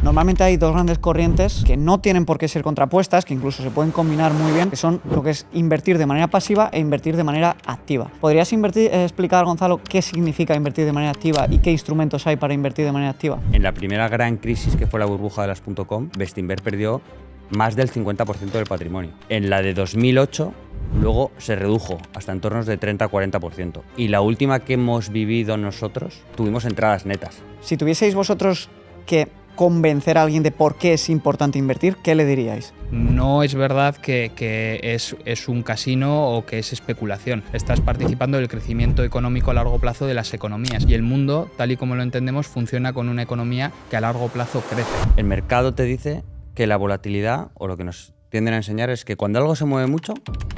Normalmente hay dos grandes corrientes que no tienen por qué ser contrapuestas, que incluso se pueden combinar muy bien, que son lo que es invertir de manera pasiva e invertir de manera activa. ¿Podrías explicar, Gonzalo, qué significa invertir de manera activa y qué instrumentos hay para invertir de manera activa? En la primera gran crisis, que fue la burbuja de las .com, Bestinver perdió más del 50% del patrimonio. En la de 2008, luego se redujo hasta entornos de 30-40%. Y la última que hemos vivido nosotros, tuvimos entradas netas. Si tuvieseis vosotros que convencer a alguien de por qué es importante invertir, ¿qué le diríais? No es verdad que es un casino o que es especulación. Estás participando del crecimiento económico a largo plazo de las economías. Y el mundo, tal y como lo entendemos, funciona con una economía que a largo plazo crece. El mercado te dice que la volatilidad, o lo que nos tienden a enseñar, es que cuando algo se mueve mucho,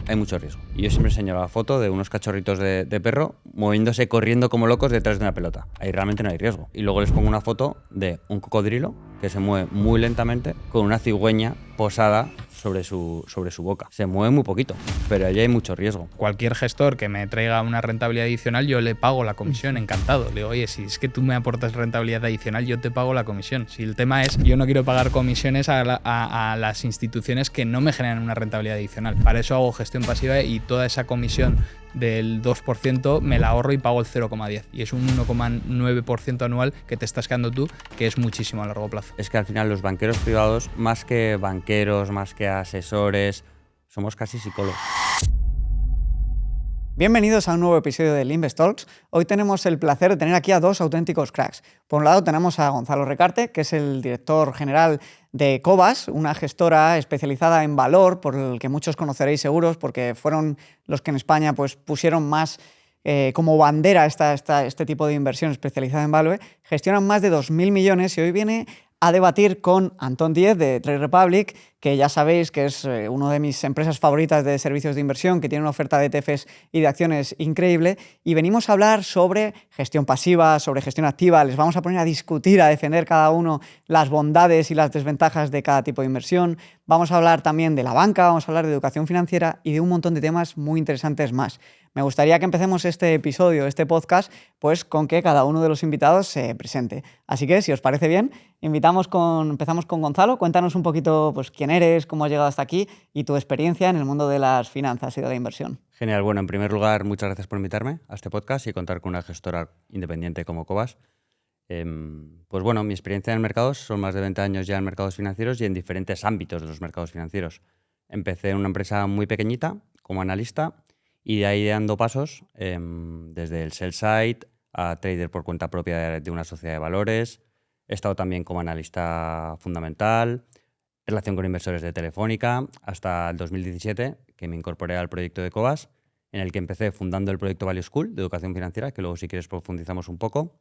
hay mucho riesgo. Y yo siempre enseño la foto de unos cachorritos de perro moviéndose, corriendo como locos detrás de una pelota. Ahí realmente no hay riesgo. Y luego les pongo una foto de un cocodrilo que se mueve muy lentamente con una cigüeña posada sobre su boca. Se mueve muy poquito, pero allí hay mucho riesgo. Cualquier gestor que me traiga una rentabilidad adicional, yo le pago la comisión, encantado. Le digo, oye, si es que tú me aportas rentabilidad adicional, yo te pago la comisión. Si el tema es, yo no quiero pagar comisiones a las instituciones que no me generan una rentabilidad adicional. Para eso hago gestión pasiva y toda esa comisión del 2% me la ahorro y pago el 0,10. Y es un 1,9% anual que te estás quedando tú, que es muchísimo a largo plazo. Es que al final los banqueros privados, más que banqueros, más que asesores, somos casi psicólogos. Bienvenidos a un nuevo episodio de Investalks. Hoy tenemos el placer de tener aquí a dos auténticos cracks. Por un lado tenemos a Gonzalo Recarte, que es el director general de Cobas, una gestora especializada en valor, por el que muchos conoceréis seguros, porque fueron los que en España pues, pusieron más como bandera este tipo de inversión especializada en valor. Gestionan más de 2.000 millones y hoy viene a debatir con Antón Díez de Trade Republic, que ya sabéis que es una de mis empresas favoritas de servicios de inversión, que tiene una oferta de ETFs y de acciones increíble, y venimos a hablar sobre gestión pasiva, sobre gestión activa. Les vamos a poner a discutir, a defender cada uno las bondades y las desventajas de cada tipo de inversión. Vamos a hablar también de la banca, vamos a hablar de educación financiera y de un montón de temas muy interesantes más. Me gustaría que empecemos este episodio, este podcast, pues con que cada uno de los invitados se presente. Así que, si os parece bien, empezamos con Gonzalo. Cuéntanos un poquito pues, quién eres, cómo has llegado hasta aquí y tu experiencia en el mundo de las finanzas y de la inversión. Genial. Bueno, en primer lugar, muchas gracias por invitarme a este podcast y contar con una gestora independiente como Cobas. Pues bueno, mi experiencia en el mercado son más de 20 años ya en mercados financieros y en diferentes ámbitos de los mercados financieros. Empecé en una empresa muy pequeñita como analista y de ahí dando pasos desde el sell side a trader por cuenta propia de una sociedad de valores. He estado también como analista fundamental, relación con inversores de Telefónica, hasta el 2017, que me incorporé al proyecto de Cobas, en el que empecé fundando el proyecto Value School de educación financiera, que luego si quieres profundizamos un poco,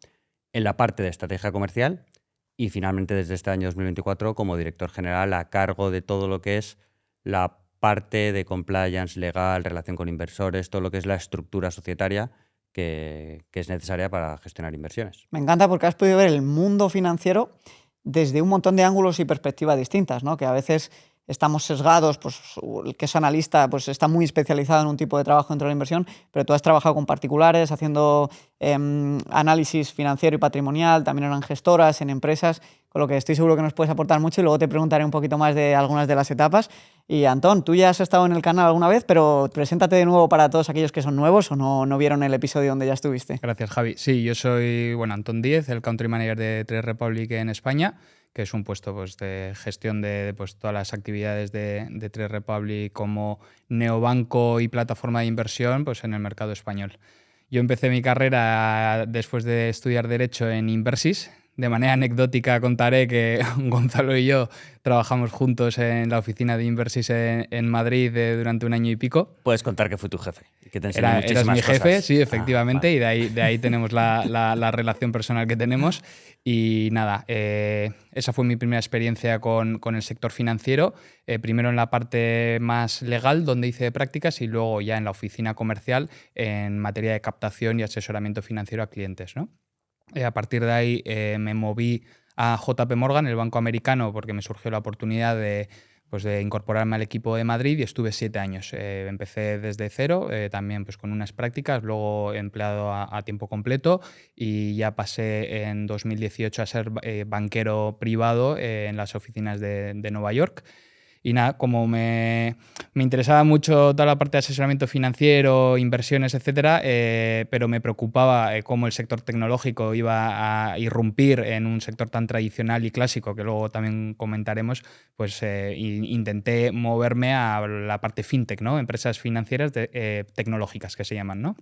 en la parte de estrategia comercial y finalmente desde este año 2024 como director general a cargo de todo lo que es la parte de compliance legal, relación con inversores, todo lo que es la estructura societaria que es necesaria para gestionar inversiones. Me encanta porque has podido ver el mundo financiero desde un montón de ángulos y perspectivas distintas, ¿no? Que a veces estamos sesgados, pues el que es analista pues está muy especializado en un tipo de trabajo dentro de la inversión, pero tú has trabajado con particulares, haciendo análisis financiero y patrimonial, también eran gestoras en empresas, con lo que estoy seguro que nos puedes aportar mucho y luego te preguntaré un poquito más de algunas de las etapas. Y Antón, tú ya has estado en el canal alguna vez, pero preséntate de nuevo para todos aquellos que son nuevos o no vieron el episodio donde ya estuviste. Gracias, Javi. Sí, yo soy Antón Díez, el Country Manager de Trade Republic en España, que es un puesto pues, de gestión de pues, todas las actividades de Trade Republic como neobanco y plataforma de inversión pues, en el mercado español. Yo empecé mi carrera después de estudiar Derecho en Inversis. De manera anecdótica contaré que Gonzalo y yo trabajamos juntos en la oficina de Inversis en Madrid durante un año y pico. Puedes contar que fue tu jefe. Que te enseñó muchísimas eras mi cosas. jefe, sí, efectivamente, Vale. y de ahí tenemos la relación personal que tenemos. Y nada, esa fue mi primera experiencia con el sector financiero, primero en la parte más legal, donde hice prácticas, y luego ya en la oficina comercial en materia de captación y asesoramiento financiero a clientes, ¿no? A partir de ahí me moví a JP Morgan, el banco americano, porque me surgió la oportunidad de pues de incorporarme al equipo de Madrid y estuve 7 años. Empecé desde cero, también pues con unas prácticas, luego empleado a tiempo completo y ya pasé en 2018 a ser banquero privado en las oficinas de Nueva York. Y nada, como me interesaba mucho toda la parte de asesoramiento financiero, inversiones, etcétera, pero me preocupaba cómo el sector tecnológico iba a irrumpir en un sector tan tradicional y clásico, que luego también comentaremos, pues intenté moverme a la parte fintech, ¿no? Empresas financieras tecnológicas que se llaman, ¿no?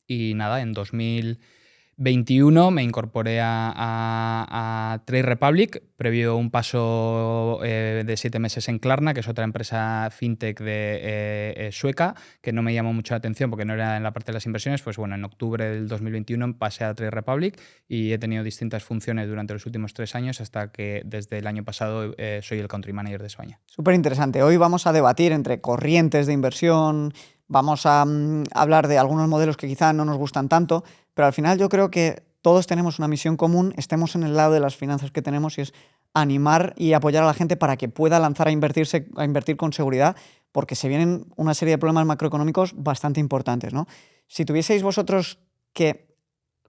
Y nada, en 2021 me incorporé a Trade Republic, previo un paso de 7 meses en Klarna, que es otra empresa fintech sueca, que no me llamó mucho la atención porque no era en la parte de las inversiones. Pues bueno, en octubre del 2021 pasé a Trade Republic y he tenido distintas funciones durante los últimos 3 años hasta que desde el año pasado soy el Country Manager de España. Súper interesante. Hoy vamos a debatir entre corrientes de inversión, vamos a hablar de algunos modelos que quizá no nos gustan tanto, pero al final yo creo que todos tenemos una misión común, estemos en el lado de las finanzas que tenemos, y es animar y apoyar a la gente para que pueda lanzar a invertir con seguridad, porque se vienen una serie de problemas macroeconómicos bastante importantes, ¿no? Si tuvieseis vosotros que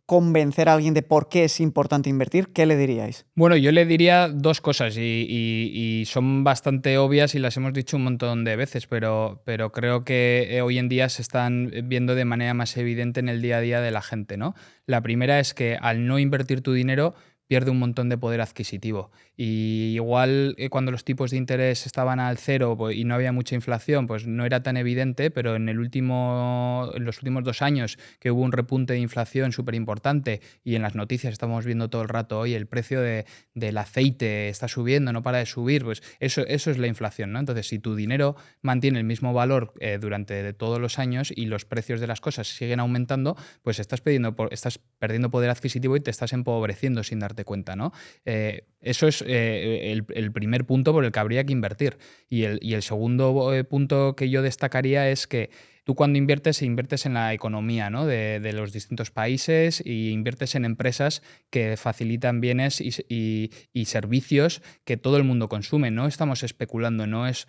convencer a alguien de por qué es importante invertir, ¿qué le diríais? Bueno, yo le diría 2 cosas y son bastante obvias y las hemos dicho un montón de veces, pero creo que hoy en día se están viendo de manera más evidente en el día a día de la gente, ¿no? La primera es que al no invertir tu dinero pierde un montón de poder adquisitivo. Y igual cuando los tipos de interés estaban al cero y no había mucha inflación, pues no era tan evidente, pero en los últimos 2 años que hubo un repunte de inflación súper importante y en las noticias estamos viendo todo el rato hoy el precio del aceite está subiendo, no para de subir, pues eso es la inflación, ¿no? Entonces, si tu dinero mantiene el mismo valor durante todos los años y los precios de las cosas siguen aumentando, pues estás perdiendo poder adquisitivo y te estás empobreciendo sin darte cuenta, ¿no? Eso es el primer punto por el que habría que invertir. Y el segundo punto que yo destacaría es que tú cuando inviertes en la economía, ¿no? de los distintos países y inviertes en empresas que facilitan bienes y servicios que todo el mundo consume. No estamos especulando, no es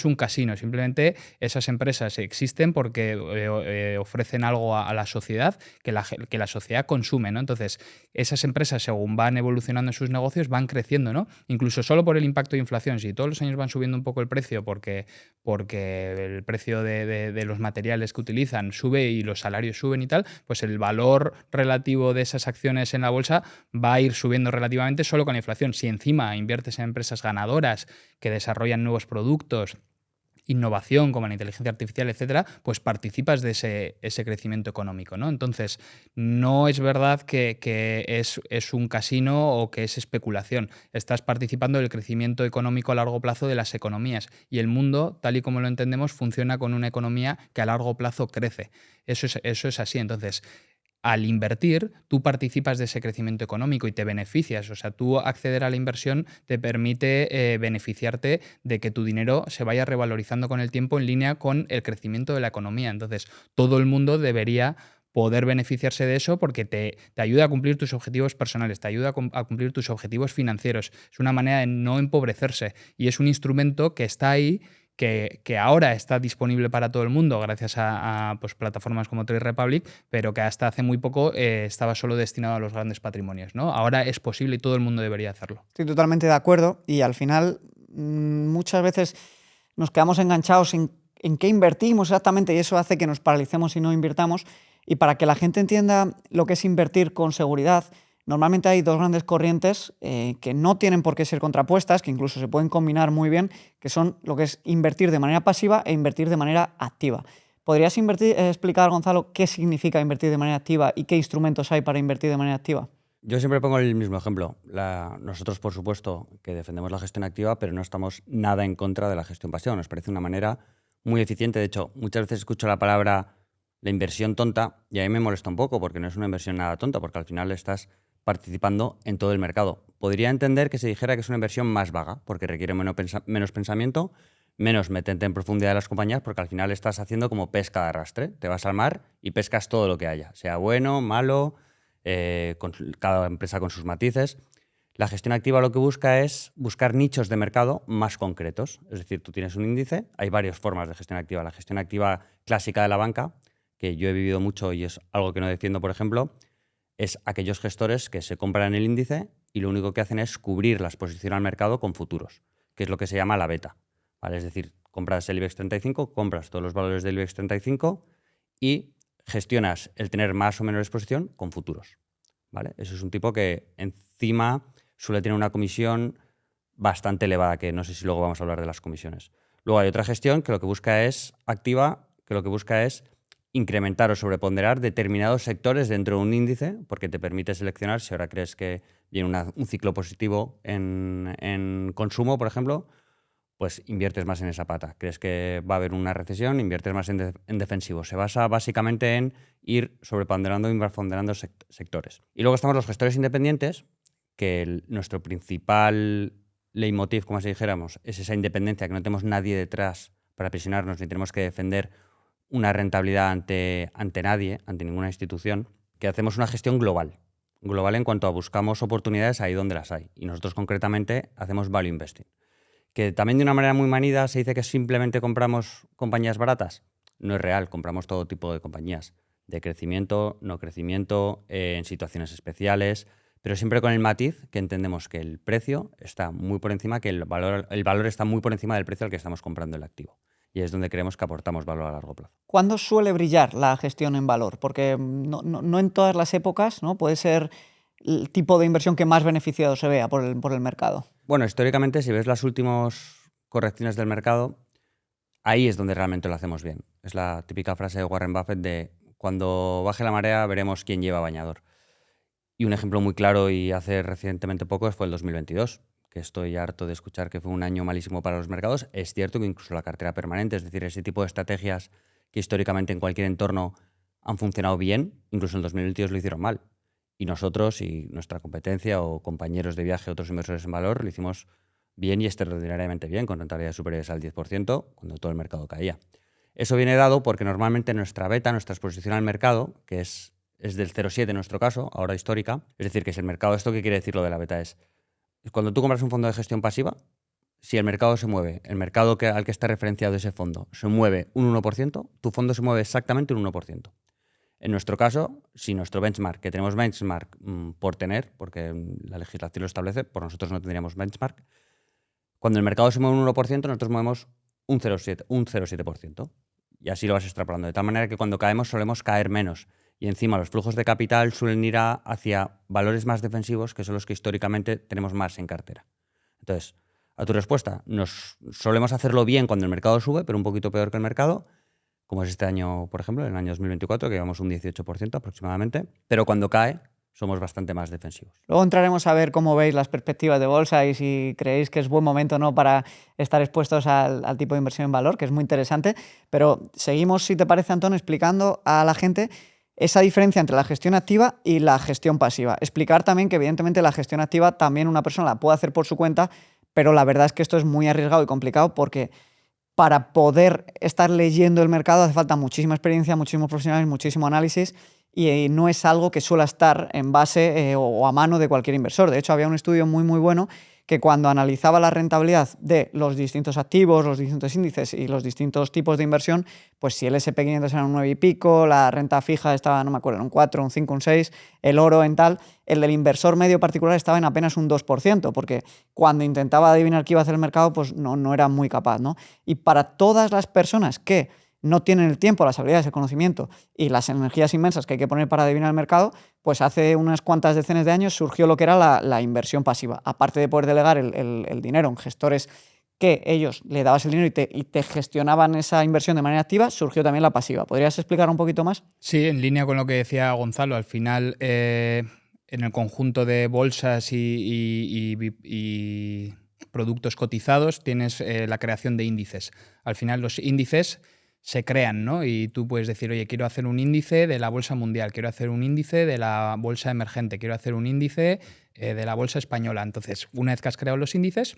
un casino. Simplemente esas empresas existen porque ofrecen algo a la sociedad que la sociedad consume, ¿no? Entonces, esas empresas, según van evolucionando en sus negocios, van creciendo, ¿no? Incluso solo por el impacto de inflación. Si todos los años van subiendo un poco el precio porque el precio de los materiales que utilizan sube y los salarios suben y tal, pues el valor relativo de esas acciones en la bolsa va a ir subiendo relativamente solo con la inflación. Si encima inviertes en empresas ganadoras que desarrollan nuevos productos, innovación como la inteligencia artificial, etcétera, pues participas de ese crecimiento económico, ¿no? Entonces, no es verdad que es un casino o que es especulación. Estás participando del crecimiento económico a largo plazo de las economías y el mundo, tal y como lo entendemos, funciona con una economía que a largo plazo crece. Eso es así. Entonces, al invertir, tú participas de ese crecimiento económico y te beneficias. O sea, tú acceder a la inversión te permite beneficiarte de que tu dinero se vaya revalorizando con el tiempo en línea con el crecimiento de la economía. Entonces, todo el mundo debería poder beneficiarse de eso porque te ayuda a cumplir tus objetivos personales, te ayuda a cumplir tus objetivos financieros. Es una manera de no empobrecerse y es un instrumento que está ahí, que ahora está disponible para todo el mundo gracias a pues, plataformas como Trade Republic, pero que hasta hace muy poco estaba solo destinado a los grandes patrimonios, ¿no? Ahora es posible y todo el mundo debería hacerlo. Estoy totalmente de acuerdo y al final muchas veces nos quedamos enganchados en qué invertimos exactamente y eso hace que nos paralicemos y no invirtamos. Y para que la gente entienda lo que es invertir con seguridad, normalmente hay 2 grandes corrientes que no tienen por qué ser contrapuestas, que incluso se pueden combinar muy bien, que son lo que es invertir de manera pasiva e invertir de manera activa. ¿Podrías explicar, Gonzalo, qué significa invertir de manera activa y qué instrumentos hay para invertir de manera activa? Yo siempre pongo el mismo ejemplo. Nosotros, por supuesto, que defendemos la gestión activa, pero no estamos nada en contra de la gestión pasiva. Nos parece una manera muy eficiente. De hecho, muchas veces escucho la palabra la inversión tonta y a mí me molesta un poco porque no es una inversión nada tonta, porque al final estás participando en todo el mercado. Podría entender que se dijera que es una inversión más vaga, porque requiere menos pensamiento, menos meterte en profundidad de las compañías, porque al final estás haciendo como pesca de arrastre. Te vas al mar y pescas todo lo que haya, sea bueno, malo, con cada empresa con sus matices. La gestión activa lo que busca es buscar nichos de mercado más concretos. Es decir, tú tienes un índice, hay varias formas de gestión activa. La gestión activa clásica de la banca, que yo he vivido mucho y es algo que no defiendo, por ejemplo, es aquellos gestores que se compran el índice y lo único que hacen es cubrir la exposición al mercado con futuros, que es lo que se llama la beta. ¿Vale? Es decir, compras el IBEX 35, compras todos los valores del IBEX 35 y gestionas el tener más o menos exposición con futuros. ¿Vale? Eso es un tipo que encima suele tener una comisión bastante elevada, que no sé si luego vamos a hablar de las comisiones. Luego hay otra gestión que lo que busca es activa, que lo que busca es incrementar o sobreponderar determinados sectores dentro de un índice, porque te permite seleccionar si ahora crees que viene un ciclo positivo en consumo, por ejemplo, pues inviertes más en esa pata. Crees que va a haber una recesión, inviertes más en defensivo. Se basa básicamente en ir sobreponderando e infraponderando sectores. Y luego estamos los gestores independientes, que nuestro principal leitmotiv, como si dijéramos, es esa independencia, que no tenemos nadie detrás para presionarnos, ni tenemos que defender una rentabilidad ante nadie, ante ninguna institución, que hacemos una gestión global. Global en cuanto a buscamos oportunidades ahí donde las hay. Y nosotros concretamente hacemos value investing. Que también de una manera muy manida se dice que simplemente compramos compañías baratas. No es real, compramos todo tipo de compañías. De crecimiento, no crecimiento, en situaciones especiales, pero siempre con el matiz que entendemos que el precio está muy por encima, que el valor está muy por encima del precio al que estamos comprando el activo. Y es donde creemos que aportamos valor a largo plazo. ¿Cuándo suele brillar la gestión en valor? Porque no en todas las épocas, ¿no? Puede ser el tipo de inversión que más beneficiado se vea por el mercado. Bueno, históricamente, si ves las últimas correcciones del mercado, ahí es donde realmente lo hacemos bien. Es la típica frase de Warren Buffett de cuando baje la marea veremos quién lleva bañador. Y un ejemplo muy claro y hace recientemente poco fue el 2022, que estoy harto de escuchar que fue un año malísimo para los mercados. Es cierto que incluso la cartera permanente, es decir, ese tipo de estrategias que históricamente en cualquier entorno han funcionado bien, incluso en el 2022 lo hicieron mal. Y nosotros y nuestra competencia o compañeros de viaje, otros inversores en valor, lo hicimos bien y extraordinariamente bien, con rentabilidades superiores al 10%, cuando todo el mercado caía. Eso viene dado porque normalmente nuestra beta, nuestra exposición al mercado, que es del 0,7 en nuestro caso, ahora histórica, es decir, que es el mercado, ¿esto qué quiere decir lo de la beta? Es cuando tú compras un fondo de gestión pasiva, si el mercado se mueve, el mercado al que está referenciado ese fondo se mueve un 1%, tu fondo se mueve exactamente un 1%. En nuestro caso, si nuestro benchmark, que tenemos benchmark por tener, porque la legislación lo establece, por nosotros no tendríamos benchmark, cuando el mercado se mueve un 1%, nosotros movemos un 0,7%. Y así lo vas extrapolando. De tal manera que cuando caemos solemos caer menos. Y encima los flujos de capital suelen ir hacia valores más defensivos, que son los que históricamente tenemos más en cartera. Entonces, a tu respuesta, solemos hacerlo bien cuando el mercado sube, pero un poquito peor que el mercado, como es este año, por ejemplo, en el año 2024, que llevamos un 18% aproximadamente, pero cuando cae somos bastante más defensivos. Luego entraremos a ver cómo veis las perspectivas de bolsa y si creéis que es buen momento, ¿no?, para estar expuestos al tipo de inversión en valor, que es muy interesante. Pero seguimos, si te parece, Antón, explicando a la gente esa diferencia entre la gestión activa y la gestión pasiva. Explicar también que, evidentemente, la gestión activa también una persona la puede hacer por su cuenta, pero la verdad es que esto es muy arriesgado y complicado porque para poder estar leyendo el mercado hace falta muchísima experiencia, muchísimos profesionales, muchísimo análisis, y no es algo que suele estar en base o a mano de cualquier inversor. De hecho, había un estudio muy, muy bueno que cuando analizaba la rentabilidad de los distintos activos, los distintos índices y los distintos tipos de inversión, pues si el S&P 500 era un 9 y pico, la renta fija estaba, no me acuerdo, en un 4, un 5, un 6, el oro en tal, el del inversor medio particular estaba en apenas un 2%, porque cuando intentaba adivinar qué iba a hacer el mercado, pues no era muy capaz, ¿no? Y para todas las personas que no tienen el tiempo, las habilidades, el conocimiento y las energías inmensas que hay que poner para adivinar el mercado, pues hace unas cuantas decenas de años surgió lo que era la inversión pasiva. Aparte de poder delegar el dinero en gestores que ellos le dabas el dinero y te gestionaban esa inversión de manera activa, surgió también la pasiva. ¿Podrías explicar un poquito más? Sí, en línea con lo que decía Gonzalo, al final en el conjunto de bolsas y productos cotizados tienes la creación de índices. Al final los índices se crean, ¿no? Y tú puedes decir, oye, quiero hacer un índice de la bolsa mundial, quiero hacer un índice de la bolsa emergente, quiero hacer un índice de la bolsa española. Entonces, una vez que has creado los índices,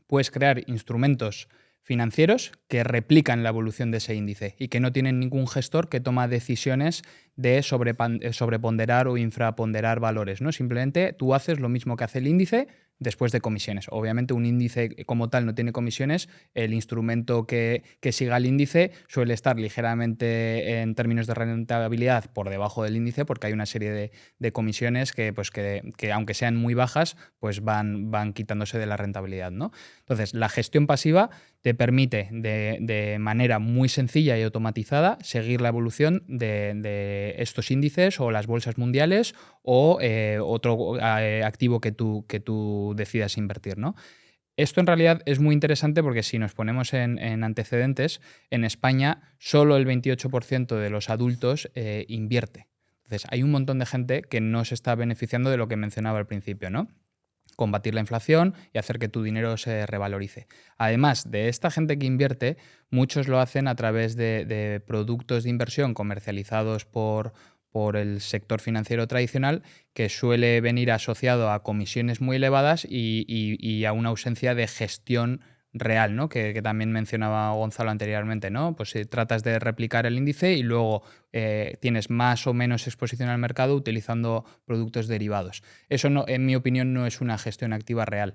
puedes crear instrumentos financieros que replican la evolución de ese índice y que no tienen ningún gestor que toma decisiones de sobreponderar o infraponderar valores, ¿no? Simplemente tú haces lo mismo que hace el índice después de comisiones. Obviamente un índice como tal no tiene comisiones, el instrumento que siga el índice suele estar ligeramente en términos de rentabilidad por debajo del índice porque hay una serie de comisiones que aunque sean muy bajas, pues van quitándose de la rentabilidad, ¿no? Entonces, la gestión pasiva te permite de manera muy sencilla y automatizada seguir la evolución de estos índices o las bolsas mundiales o otro activo que tú decidas invertir, ¿no? Esto en realidad es muy interesante porque si nos ponemos en antecedentes, en España solo el 28% de los adultos invierte. Entonces, hay un montón de gente que no se está beneficiando de lo que mencionaba al principio, ¿no? Combatir la inflación y hacer que tu dinero se revalorice. Además de esta gente que invierte, muchos lo hacen a través de productos de inversión comercializados por el sector financiero tradicional, que suele venir asociado a comisiones muy elevadas y a una ausencia de gestión real, ¿no? Que también mencionaba Gonzalo anteriormente, ¿no? Pues si tratas de replicar el índice y luego tienes más o menos exposición al mercado utilizando productos derivados. Eso, no, en mi opinión, no es una gestión activa real,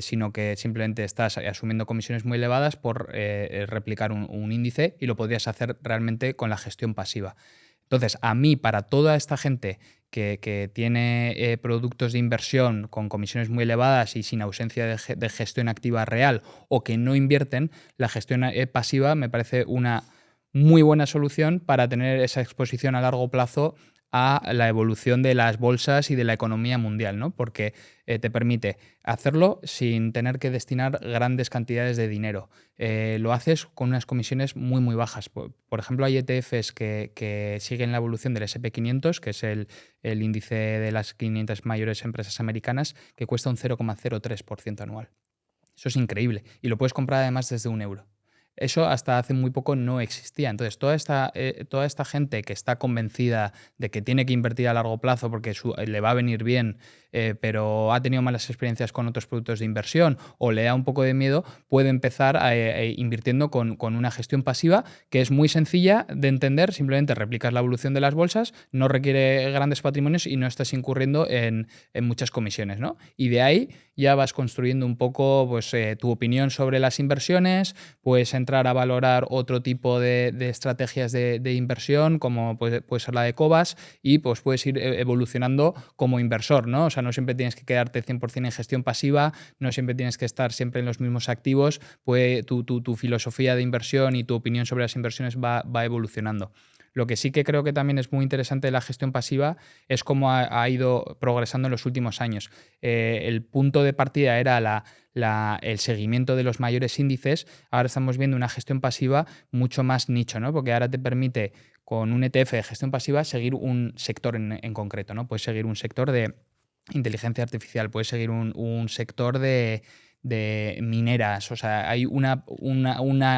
sino que simplemente estás asumiendo comisiones muy elevadas por replicar un índice y lo podrías hacer realmente con la gestión pasiva. Entonces, a mí, para toda esta gente que tiene productos de inversión con comisiones muy elevadas y sin ausencia de gestión activa real o que no invierten, la gestión pasiva me parece una muy buena solución para tener esa exposición a largo plazo a la evolución de las bolsas y de la economía mundial, ¿no? Porque te permite hacerlo sin tener que destinar grandes cantidades de dinero. Lo haces con unas comisiones muy, muy bajas. Por ejemplo, hay ETFs que siguen la evolución del S&P 500, que es el índice de las 500 mayores empresas americanas, que cuesta un 0,03% anual. Eso es increíble. Y lo puedes comprar además desde €1. Eso hasta hace muy poco no existía. Entonces, toda esta gente que está convencida de que tiene que invertir a largo plazo porque le va a venir bien, pero ha tenido malas experiencias con otros productos de inversión o le da un poco de miedo, puede empezar invirtiendo con una gestión pasiva que es muy sencilla de entender. Simplemente replicas la evolución de las bolsas, no requiere grandes patrimonios y no estás incurriendo en muchas comisiones, ¿no? Y de ahí ya vas construyendo un poco pues, tu opinión sobre las inversiones, puedes entrar a valorar otro tipo de estrategias de inversión, como puede ser la de Cobas, y pues puedes ir evolucionando como inversor, ¿no? O sea, no siempre tienes que quedarte 100% en gestión pasiva, no siempre tienes que estar siempre en los mismos activos, tu filosofía de inversión y tu opinión sobre las inversiones va evolucionando. Lo que sí que creo que también es muy interesante de la gestión pasiva es cómo ha ido progresando en los últimos años. El punto de partida era el seguimiento de los mayores índices. Ahora estamos viendo una gestión pasiva mucho más nicho, ¿no? Porque ahora te permite, con un ETF de gestión pasiva, seguir un sector en concreto, ¿no? Puedes seguir un sector de inteligencia artificial, puedes seguir un sector de mineras. O sea, hay una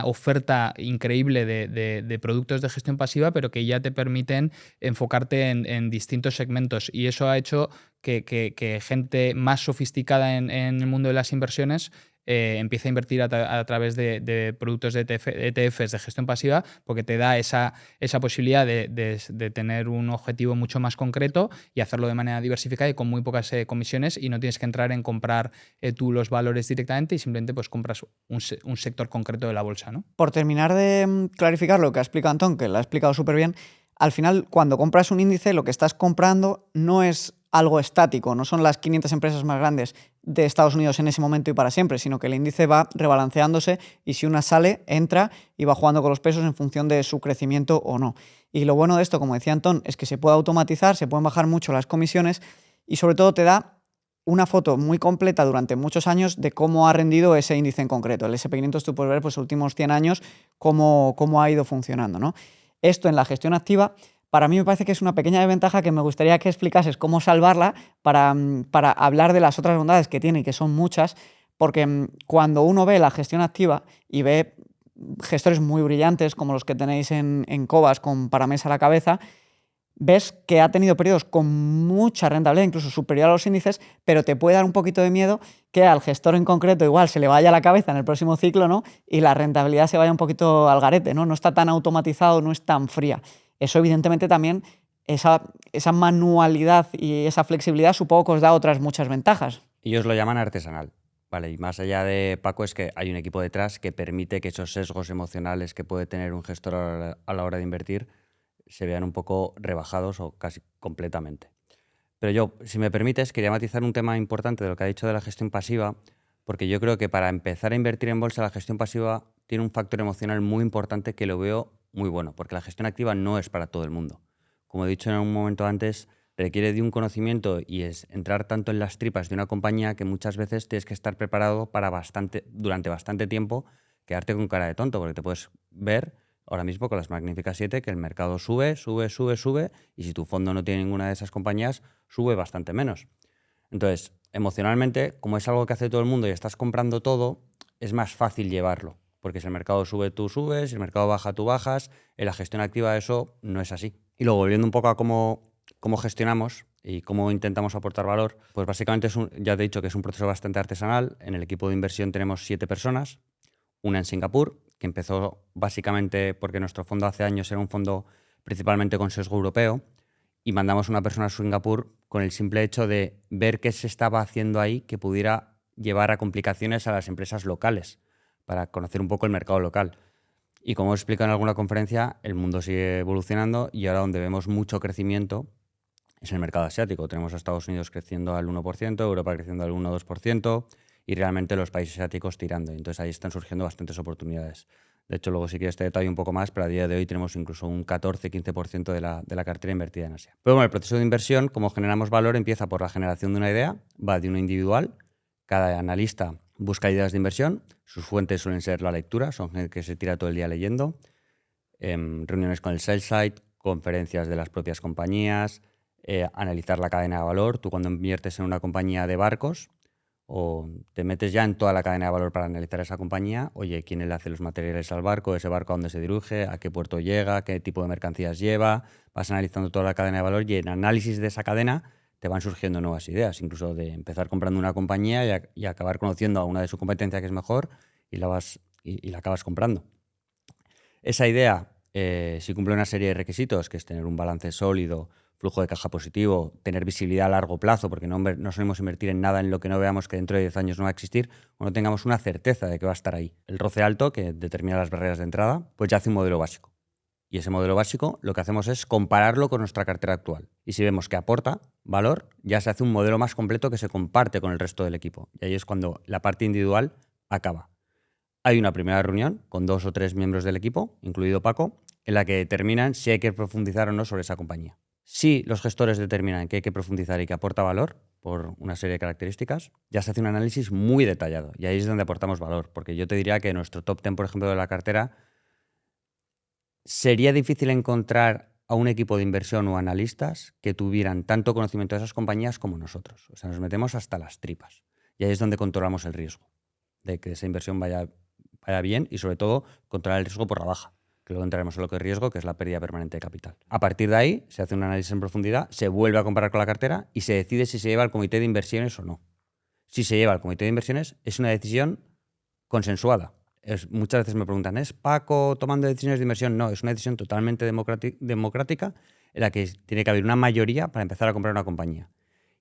oferta increíble de productos de gestión pasiva, pero que ya te permiten enfocarte en distintos segmentos. Y eso ha hecho que gente más sofisticada en el mundo de las inversiones empiece a invertir a través de productos de ETFs de gestión pasiva, porque te da esa posibilidad de tener un objetivo mucho más concreto y hacerlo de manera diversificada y con muy pocas comisiones, y no tienes que entrar en comprar tú los valores directamente y simplemente pues compras un sector concreto de la bolsa, ¿no? Por terminar de clarificar lo que ha explicado Antón, que lo ha explicado súper bien, al final, cuando compras un índice, lo que estás comprando no es algo estático, no son las 500 empresas más grandes de Estados Unidos en ese momento y para siempre, sino que el índice va rebalanceándose y si una sale, entra y va jugando con los pesos en función de su crecimiento o no. Y lo bueno de esto, como decía Antón, es que se puede automatizar, se pueden bajar mucho las comisiones y sobre todo te da una foto muy completa durante muchos años de cómo ha rendido ese índice en concreto. El S&P 500 tú puedes ver pues, los últimos 100 años cómo ha ido funcionando, ¿no? Esto en la gestión activa, para mí me parece que es una pequeña desventaja que me gustaría que explicases cómo salvarla para hablar de las otras bondades que tiene, y que son muchas, porque cuando uno ve la gestión activa y ve gestores muy brillantes como los que tenéis en Cobas con Paramés a la cabeza, ves que ha tenido periodos con mucha rentabilidad, incluso superior a los índices, pero te puede dar un poquito de miedo que al gestor en concreto igual se le vaya la cabeza en el próximo ciclo, ¿no? Y la rentabilidad se vaya un poquito al garete, ¿no? No está tan automatizado, no es tan fría. Eso evidentemente también, esa manualidad y esa flexibilidad supongo que os da otras muchas ventajas. Ellos lo llaman artesanal. Vale, y más allá de Paco es que hay un equipo detrás que permite que esos sesgos emocionales que puede tener un gestor a la hora de invertir se vean un poco rebajados o casi completamente. Pero yo, si me permites, quería matizar un tema importante de lo que ha dicho de la gestión pasiva, porque yo creo que para empezar a invertir en bolsa, la gestión pasiva tiene un factor emocional muy importante que lo veo muy bueno, porque la gestión activa no es para todo el mundo. Como he dicho en un momento antes, requiere de un conocimiento y es entrar tanto en las tripas de una compañía que muchas veces tienes que estar preparado para durante bastante tiempo quedarte con cara de tonto, porque te puedes ver ahora mismo con las Magníficas 7 que el mercado sube, y si tu fondo no tiene ninguna de esas compañías, sube bastante menos. Entonces, emocionalmente, como es algo que hace todo el mundo y estás comprando todo, es más fácil llevarlo, porque si el mercado sube, tú subes, si el mercado baja, tú bajas. En la gestión activa eso no es así. Y luego, volviendo un poco a cómo gestionamos y cómo intentamos aportar valor, pues básicamente ya te he dicho que es un proceso bastante artesanal. En el equipo de inversión tenemos 7 personas, una en Singapur, que empezó básicamente porque nuestro fondo hace años era un fondo principalmente con sesgo europeo, y mandamos una persona a Singapur con el simple hecho de ver qué se estaba haciendo ahí que pudiera llevar a complicaciones a las empresas locales, para conocer un poco el mercado local. Y como he explicado en alguna conferencia, el mundo sigue evolucionando y ahora donde vemos mucho crecimiento es el mercado asiático. Tenemos a Estados Unidos creciendo al 1%, Europa creciendo al 1-2% y realmente los países asiáticos tirando. Entonces ahí están surgiendo bastantes oportunidades. De hecho, luego si quieres te detallo un poco más, pero a día de hoy tenemos incluso un 14-15% de la cartera invertida en Asia. Pero bueno, el proceso de inversión, como generamos valor, empieza por la generación de una idea, va de uno individual. Cada analista busca ideas de inversión, sus fuentes suelen ser la lectura, son gente que se tira todo el día leyendo, reuniones con el sell side, conferencias de las propias compañías, analizar la cadena de valor. Tú cuando inviertes en una compañía de barcos o te metes ya en toda la cadena de valor para analizar esa compañía, oye, quién le hace los materiales al barco, ese barco a dónde se dirige, a qué puerto llega, qué tipo de mercancías lleva, vas analizando toda la cadena de valor y en análisis de esa cadena te van surgiendo nuevas ideas, incluso de empezar comprando una compañía y acabar conociendo a una de su competencia que es mejor y la acabas comprando. Esa idea, si cumple una serie de requisitos, que es tener un balance sólido, flujo de caja positivo, tener visibilidad a largo plazo, porque no solemos invertir en nada en lo que no veamos que dentro de 10 años no va a existir, o no tengamos una certeza de que va a estar ahí. El roce alto, que determina las barreras de entrada, pues ya hace un modelo básico. Y ese modelo básico lo que hacemos es compararlo con nuestra cartera actual. Y si vemos que aporta valor, ya se hace un modelo más completo que se comparte con el resto del equipo. Y ahí es cuando la parte individual acaba. Hay una primera reunión con 2 o 3 miembros del equipo, incluido Paco, en la que determinan si hay que profundizar o no sobre esa compañía. Si los gestores determinan que hay que profundizar y que aporta valor por una serie de características, ya se hace un análisis muy detallado y ahí es donde aportamos valor, porque yo te diría que nuestro top 10, por ejemplo, de la cartera, sería difícil encontrar a un equipo de inversión o analistas que tuvieran tanto conocimiento de esas compañías como nosotros. O sea, nos metemos hasta las tripas y ahí es donde controlamos el riesgo de que esa inversión vaya bien y sobre todo controlar el riesgo por la baja, que luego entraremos en lo que es riesgo, que es la pérdida permanente de capital. A partir de ahí se hace un análisis en profundidad, se vuelve a comparar con la cartera y se decide si se lleva al comité de inversiones o no. Si se lleva al comité de inversiones es una decisión consensuada. Muchas veces me preguntan, ¿es Paco tomando decisiones de inversión? No, es una decisión totalmente democrática en la que tiene que haber una mayoría para empezar a comprar una compañía.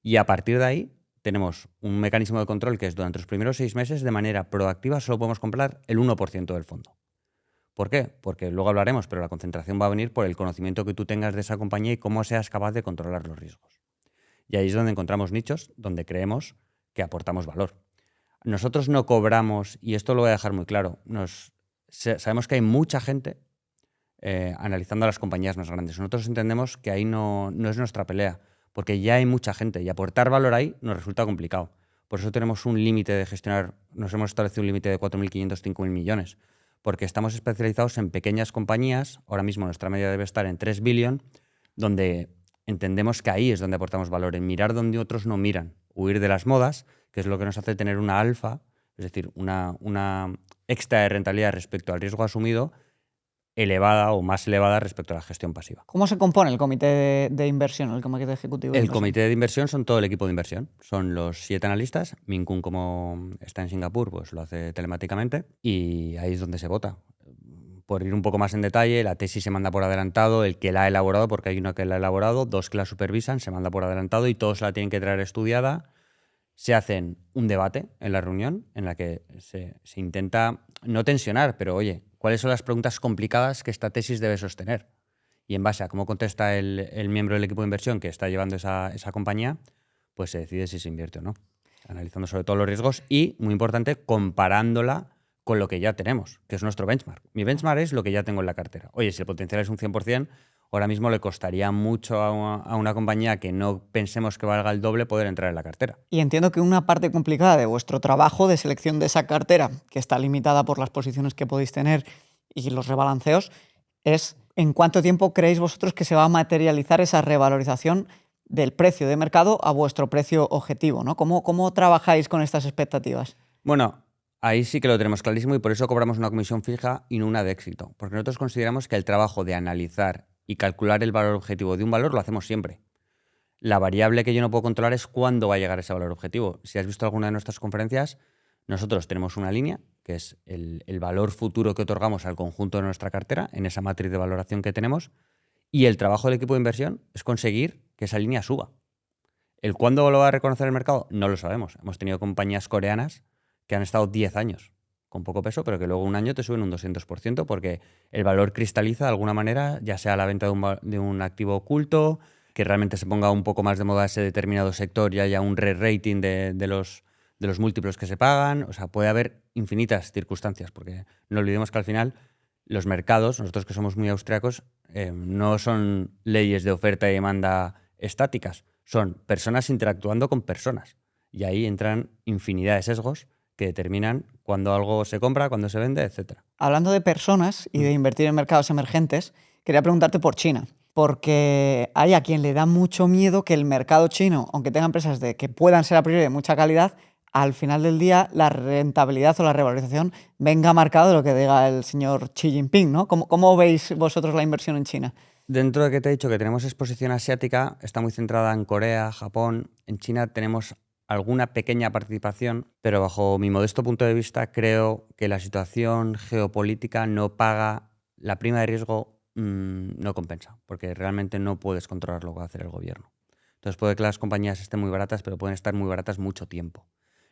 Y a partir de ahí tenemos un mecanismo de control que es durante los primeros 6 meses, de manera proactiva, solo podemos comprar el 1% del fondo. ¿Por qué? Porque luego hablaremos, pero la concentración va a venir por el conocimiento que tú tengas de esa compañía y cómo seas capaz de controlar los riesgos. Y ahí es donde encontramos nichos donde creemos que aportamos valor. Nosotros no cobramos, y esto lo voy a dejar muy claro, sabemos que hay mucha gente analizando a las compañías más grandes. Nosotros entendemos que ahí no es nuestra pelea, porque ya hay mucha gente y aportar valor ahí nos resulta complicado. Por eso tenemos un límite de gestionar, nos hemos establecido un límite de 4.500, 5.000 millones, porque estamos especializados en pequeñas compañías. Ahora mismo nuestra media debe estar en 3 billion, donde entendemos que ahí es donde aportamos valor, en mirar donde otros no miran, huir de las modas, que es lo que nos hace tener una alfa, es decir, una extra de rentabilidad respecto al riesgo asumido, elevada o más elevada respecto a la gestión pasiva. ¿Cómo se compone el comité de inversión, el comité ejecutivo de El inversión? comité de inversión son todo el equipo de inversión. Son los 7 analistas. Min Kun, como está en Singapur, pues lo hace telemáticamente y ahí es donde se vota. Por ir un poco más en detalle, la tesis se manda por adelantado, el que la ha elaborado, porque hay uno que la ha elaborado, 2 que la supervisan, se manda por adelantado y todos la tienen que traer estudiada. Se hacen un debate en la reunión en la que se intenta no tensionar, pero oye, ¿cuáles son las preguntas complicadas que esta tesis debe sostener? Y en base a cómo contesta el miembro del equipo de inversión que está llevando esa compañía, pues se decide si se invierte o no. Analizando sobre todo los riesgos y, muy importante, comparándola con lo que ya tenemos, que es nuestro benchmark. Mi benchmark es lo que ya tengo en la cartera. Oye, si el potencial es un 100%, ahora mismo le costaría mucho a una compañía que no pensemos que valga el doble poder entrar en la cartera. Y entiendo que una parte complicada de vuestro trabajo de selección de esa cartera, que está limitada por las posiciones que podéis tener y los rebalanceos, es en cuánto tiempo creéis vosotros que se va a materializar esa revalorización del precio de mercado a vuestro precio objetivo, ¿no? ¿Cómo trabajáis con estas expectativas? Bueno, ahí sí que lo tenemos clarísimo y por eso cobramos una comisión fija y no una de éxito. Porque nosotros consideramos que el trabajo de analizar y calcular el valor objetivo de un valor lo hacemos siempre. La variable que yo no puedo controlar es cuándo va a llegar ese valor objetivo. Si has visto alguna de nuestras conferencias, nosotros tenemos una línea, que es el valor futuro que otorgamos al conjunto de nuestra cartera, en esa matriz de valoración que tenemos, y el trabajo del equipo de inversión es conseguir que esa línea suba. ¿El cuándo lo va a reconocer el mercado? No lo sabemos. Hemos tenido compañías coreanas que han estado 10 años con poco peso, pero que luego un año te suben un 200% porque el valor cristaliza de alguna manera, ya sea la venta de un activo oculto, que realmente se ponga un poco más de moda ese determinado sector y haya un re-rating de los múltiplos que se pagan. O sea, puede haber infinitas circunstancias, porque no olvidemos que al final los mercados, nosotros que somos muy austriacos, no son leyes de oferta y demanda estáticas, son personas interactuando con personas. Y ahí entran infinidad de sesgos que determinan cuándo algo se compra, cuándo se vende, etc. Hablando de personas y de invertir en mercados emergentes, quería preguntarte por China. Porque hay a quien le da mucho miedo que el mercado chino, aunque tenga empresas que puedan ser a priori de mucha calidad, al final del día la rentabilidad o la revalorización venga marcado de lo que diga el señor Xi Jinping, ¿no? ¿Cómo veis vosotros la inversión en China? Dentro de que te he dicho que tenemos exposición asiática, está muy centrada en Corea, Japón. En China tenemos alguna pequeña participación, pero bajo mi modesto punto de vista creo que la situación geopolítica no paga la prima de riesgo. No compensa, porque realmente no puedes controlar lo que va a hacer el gobierno. Entonces puede que las compañías estén muy baratas, pero pueden estar muy baratas mucho tiempo.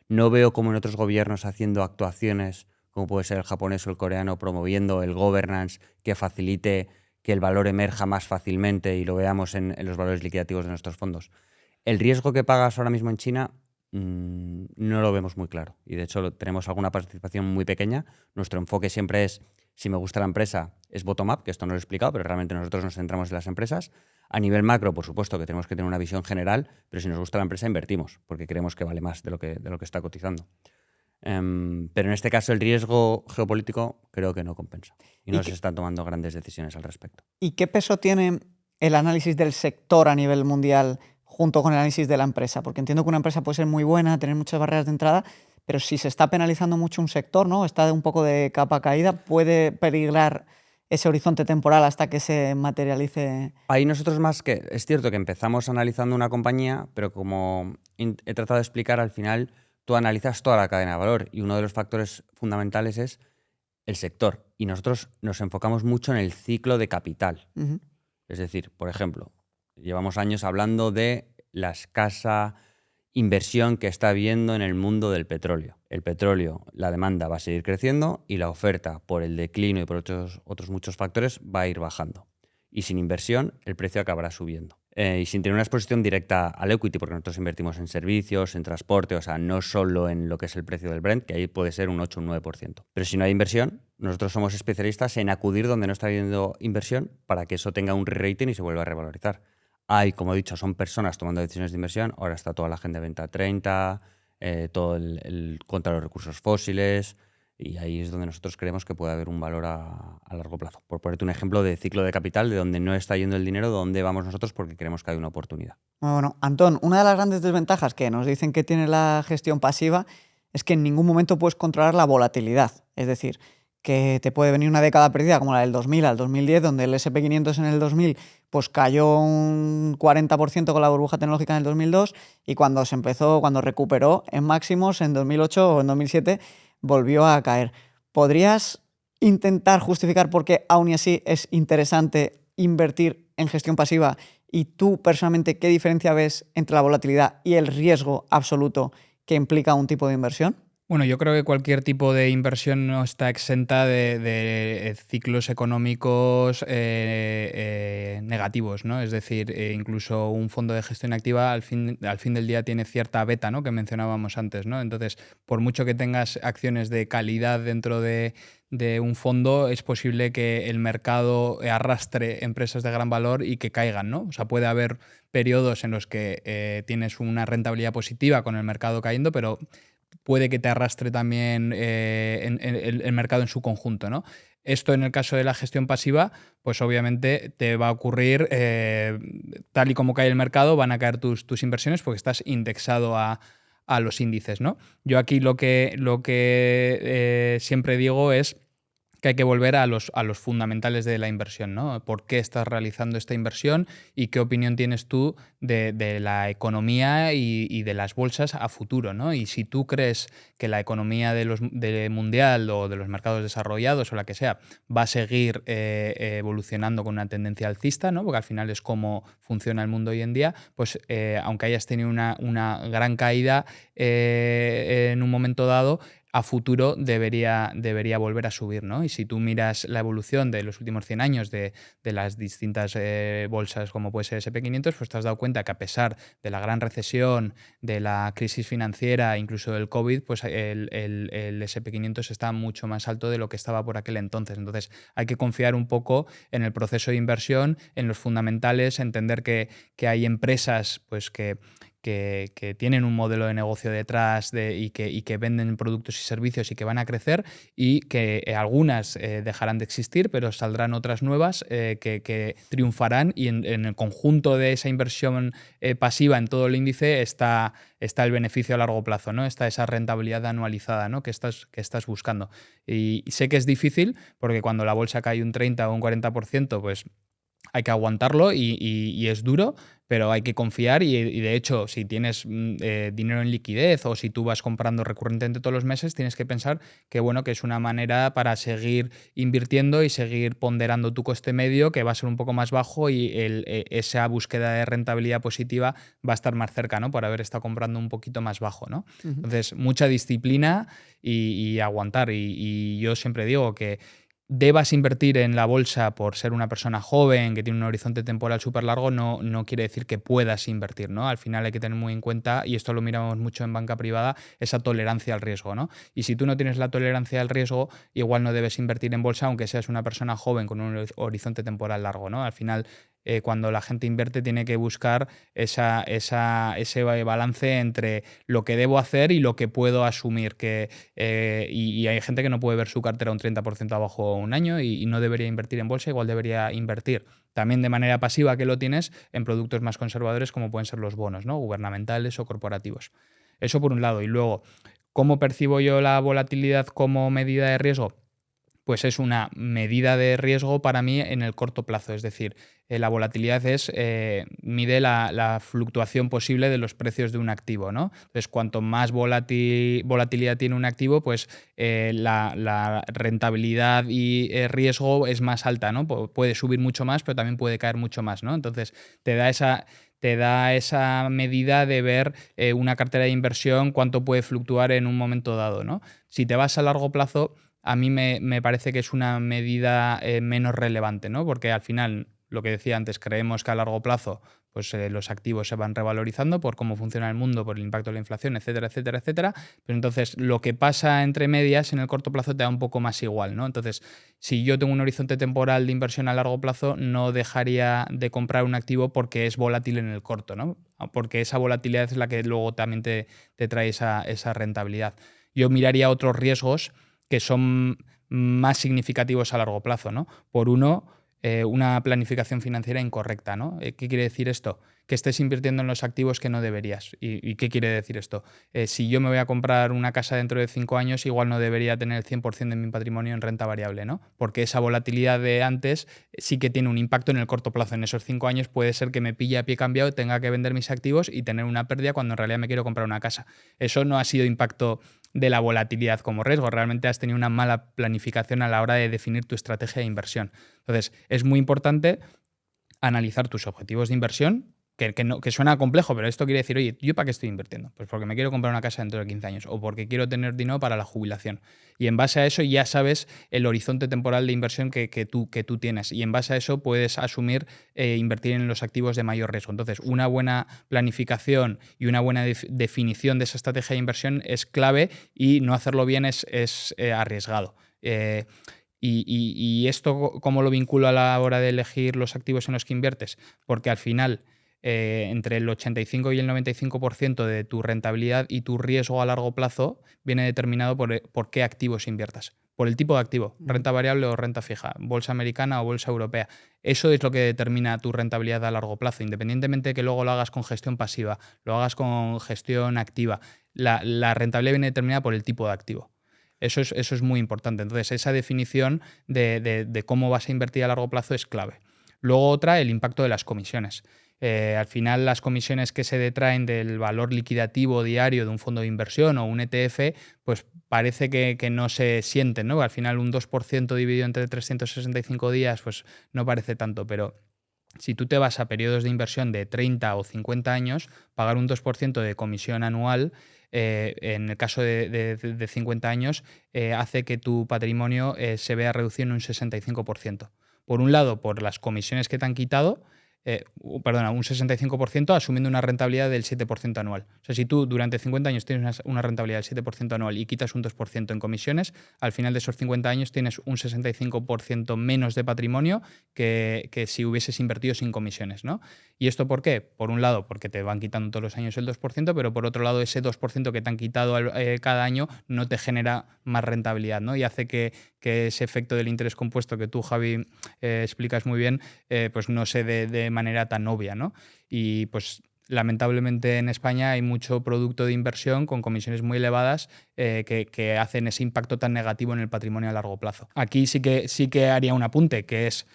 No veo como en otros gobiernos haciendo actuaciones, como puede ser el japonés o el coreano, promoviendo el governance que facilite que el valor emerja más fácilmente y lo veamos en los valores liquidativos de nuestros fondos. El riesgo que pagas ahora mismo en China no lo vemos muy claro y de hecho tenemos alguna participación muy pequeña. Nuestro enfoque siempre es, si me gusta la empresa, es bottom-up, que esto no lo he explicado, pero realmente nosotros nos centramos en las empresas. A nivel macro, por supuesto, que tenemos que tener una visión general, pero si nos gusta la empresa, invertimos, porque creemos que vale más de lo que está cotizando. Pero en este caso, el riesgo geopolítico creo que no compensa y no se están tomando grandes decisiones al respecto. ¿Y qué peso tiene el análisis del sector a nivel mundial junto con el análisis de la empresa? Porque entiendo que una empresa puede ser muy buena, tener muchas barreras de entrada, pero si se está penalizando mucho un sector, ¿no? Está de un poco de capa caída, puede peligrar ese horizonte temporal hasta que se materialice. Ahí nosotros más que... Es cierto que empezamos analizando una compañía, pero como he tratado de explicar, al final tú analizas toda la cadena de valor y uno de los factores fundamentales es el sector. Y nosotros nos enfocamos mucho en el ciclo de capital. Uh-huh. Es decir, por ejemplo, llevamos años hablando de la escasa inversión que está habiendo en el mundo del petróleo. El petróleo, la demanda va a seguir creciendo y la oferta, por el declino y por otros muchos factores, va a ir bajando. Y sin inversión, el precio acabará subiendo. Y sin tener una exposición directa al equity, porque nosotros invertimos en servicios, en transporte, o sea, no solo en lo que es el precio del Brent, que ahí puede ser un 8 o un 9%. Pero si no hay inversión, nosotros somos especialistas en acudir donde no está habiendo inversión para que eso tenga un re-rating y se vuelva a revalorizar. Hay, como he dicho, son personas tomando decisiones de inversión. Ahora está toda la agenda de venta 30, todo el contra los recursos fósiles, y ahí es donde nosotros creemos que puede haber un valor a largo plazo. Por ponerte un ejemplo de ciclo de capital, de donde no está yendo el dinero, donde vamos nosotros porque creemos que hay una oportunidad. Bueno, Antón, una de las grandes desventajas que nos dicen que tiene la gestión pasiva es que en ningún momento puedes controlar la volatilidad. Es decir, que te puede venir una década perdida como la del 2000 al 2010, donde el SP500 en el 2000 pues cayó un 40% con la burbuja tecnológica en el 2002 y cuando recuperó en máximos en 2008 o en 2007 volvió a caer. ¿Podrías intentar justificar por qué aún y así es interesante invertir en gestión pasiva? Y tú personalmente, ¿qué diferencia ves entre la volatilidad y el riesgo absoluto que implica un tipo de inversión? Bueno, yo creo que cualquier tipo de inversión no está exenta de ciclos económicos negativos, ¿no? Es decir, incluso un fondo de gestión activa al fin del día tiene cierta beta, ¿no? Que mencionábamos antes, ¿no? Entonces, por mucho que tengas acciones de calidad dentro de un fondo, es posible que el mercado arrastre empresas de gran valor y que caigan, ¿no? O sea, puede haber periodos en los que tienes una rentabilidad positiva con el mercado cayendo, pero puede que te arrastre también el mercado en su conjunto, ¿no? Esto en el caso de la gestión pasiva, pues obviamente te va a ocurrir tal y como cae el mercado, van a caer tus inversiones porque estás indexado a los índices, ¿no? Yo aquí lo que siempre digo es que hay que volver a los fundamentales de la inversión, ¿no? ¿Por qué estás realizando esta inversión y qué opinión tienes tú de la economía y de las bolsas a futuro, ¿no? Y si tú crees que la economía del mundial o de los mercados desarrollados o la que sea va a seguir evolucionando con una tendencia alcista, ¿no? Porque al final es cómo funciona el mundo hoy en día, pues aunque hayas tenido una gran caída en un momento dado, a futuro debería volver a subir, ¿no? Y si tú miras la evolución de los últimos 100 años de las distintas bolsas como puede ser SP500, pues te has dado cuenta que a pesar de la gran recesión, de la crisis financiera, incluso del COVID, pues el SP500 está mucho más alto de lo que estaba por aquel entonces. Entonces hay que confiar un poco en el proceso de inversión, en los fundamentales, entender que hay empresas pues que tienen un modelo de negocio detrás y que venden productos y servicios y que van a crecer y que algunas dejarán de existir, pero saldrán otras nuevas que triunfarán y en el conjunto de esa inversión pasiva en todo el índice está el beneficio a largo plazo, ¿no? Está esa rentabilidad anualizada, ¿no? que estás buscando. Y sé que es difícil porque cuando la bolsa cae un 30 o un 40%, pues hay que aguantarlo y es duro, pero hay que confiar y de hecho, si tienes dinero en liquidez o si tú vas comprando recurrentemente todos los meses, tienes que pensar que, bueno, que es una manera para seguir invirtiendo y seguir ponderando tu coste medio, que va a ser un poco más bajo y esa búsqueda de rentabilidad positiva va a estar más cerca, ¿no? Por haber estado comprando un poquito más bajo, ¿no? Uh-huh. Entonces, mucha disciplina y aguantar. Y yo siempre digo que debas invertir en la bolsa por ser una persona joven que tiene un horizonte temporal súper largo, no quiere decir que puedas invertir, ¿no? Al final hay que tener muy en cuenta, y esto lo miramos mucho en banca privada, esa tolerancia al riesgo, ¿no? Y si tú no tienes la tolerancia al riesgo, igual no debes invertir en bolsa aunque seas una persona joven con un horizonte temporal largo, ¿no? Al final, cuando la gente invierte tiene que buscar ese balance entre lo que debo hacer y lo que puedo asumir. Y hay gente que no puede ver su cartera un 30% abajo un año y no debería invertir en bolsa, igual debería invertir también de manera pasiva, que lo tienes, en productos más conservadores como pueden ser los bonos, ¿no? Gubernamentales o corporativos. Eso por un lado. Y luego, ¿cómo percibo yo la volatilidad como medida de riesgo? Pues es una medida de riesgo para mí en el corto plazo. Es decir, la volatilidad mide la fluctuación posible de los precios de un activo, ¿no? Entonces, cuanto más volatilidad tiene un activo, pues la rentabilidad y riesgo es más alta, ¿no? Puede subir mucho más, pero también puede caer mucho más, ¿no? Entonces, te da esa medida de ver una cartera de inversión, cuánto puede fluctuar en un momento dado, ¿no? Si te vas a largo plazo, a mí me parece que es una medida menos relevante, ¿no? Porque al final, lo que decía antes, creemos que a largo plazo pues, los activos se van revalorizando por cómo funciona el mundo, por el impacto de la inflación, etcétera, etcétera, etcétera. Pero entonces lo que pasa entre medias en el corto plazo te da un poco más igual, ¿no? Entonces, si yo tengo un horizonte temporal de inversión a largo plazo, no dejaría de comprar un activo porque es volátil en el corto, ¿no? Porque esa volatilidad es la que luego también te trae esa rentabilidad. Yo miraría otros riesgos que son más significativos a largo plazo, ¿no? Por uno, una planificación financiera incorrecta, ¿no? ¿Qué quiere decir esto? Que estés invirtiendo en los activos que no deberías. ¿Y qué quiere decir esto? Si yo me voy a comprar una casa dentro de 5 años, igual no debería tener el 100% de mi patrimonio en renta variable, ¿no? Porque esa volatilidad de antes sí que tiene un impacto en el corto plazo. En esos 5 años puede ser que me pille a pie cambiado, tenga que vender mis activos y tener una pérdida cuando en realidad me quiero comprar una casa. Eso no ha sido impacto de la volatilidad como riesgo. Realmente has tenido una mala planificación a la hora de definir tu estrategia de inversión. Entonces, es muy importante analizar tus objetivos de inversión, que suena complejo, pero esto quiere decir, oye, ¿yo para qué estoy invirtiendo? Pues porque me quiero comprar una casa dentro de 15 años o porque quiero tener dinero para la jubilación. Y en base a eso ya sabes el horizonte temporal de inversión que tú tienes. Y en base a eso puedes asumir invertir en los activos de mayor riesgo. Entonces, una buena planificación y una buena definición de esa estrategia de inversión es clave y no hacerlo bien es arriesgado. Y esto, ¿cómo lo vinculo a la hora de elegir los activos en los que inviertes? Porque al final, entre el 85 y el 95% de tu rentabilidad y tu riesgo a largo plazo viene determinado por qué activos inviertas. Por el tipo de activo, renta variable o renta fija, bolsa americana o bolsa europea. Eso es lo que determina tu rentabilidad a largo plazo, independientemente de que luego lo hagas con gestión pasiva, lo hagas con gestión activa. La rentabilidad viene determinada por el tipo de activo. Eso es muy importante. Entonces, esa definición de cómo vas a invertir a largo plazo es clave. Luego otra, el impacto de las comisiones. Al final, las comisiones que se detraen del valor liquidativo diario de un fondo de inversión o un ETF, pues parece que no se sienten, ¿no? Al final, un 2% dividido entre 365 días, pues no parece tanto, pero si tú te vas a periodos de inversión de 30 o 50 años, pagar un 2% de comisión anual, en el caso de 50 años, hace que tu patrimonio se vea reducido en un 65%. Por un lado, por las comisiones que te han quitado, un 65% asumiendo una rentabilidad del 7% anual. O sea, si tú durante 50 años tienes una rentabilidad del 7% anual y quitas un 2% en comisiones, al final de esos 50 años tienes un 65% menos de patrimonio que si hubieses invertido sin comisiones, ¿no? ¿Y esto por qué? Por un lado, porque te van quitando todos los años el 2%, pero por otro lado, ese 2% que te han quitado cada año no te genera más rentabilidad, ¿no? Y hace que ese efecto del interés compuesto que tú, Javi, explicas muy bien, pues no se dé de manera tan obvia, ¿no? Y pues lamentablemente en España hay mucho producto de inversión con comisiones muy elevadas que hacen ese impacto tan negativo en el patrimonio a largo plazo. Aquí sí que haría un apunte, que es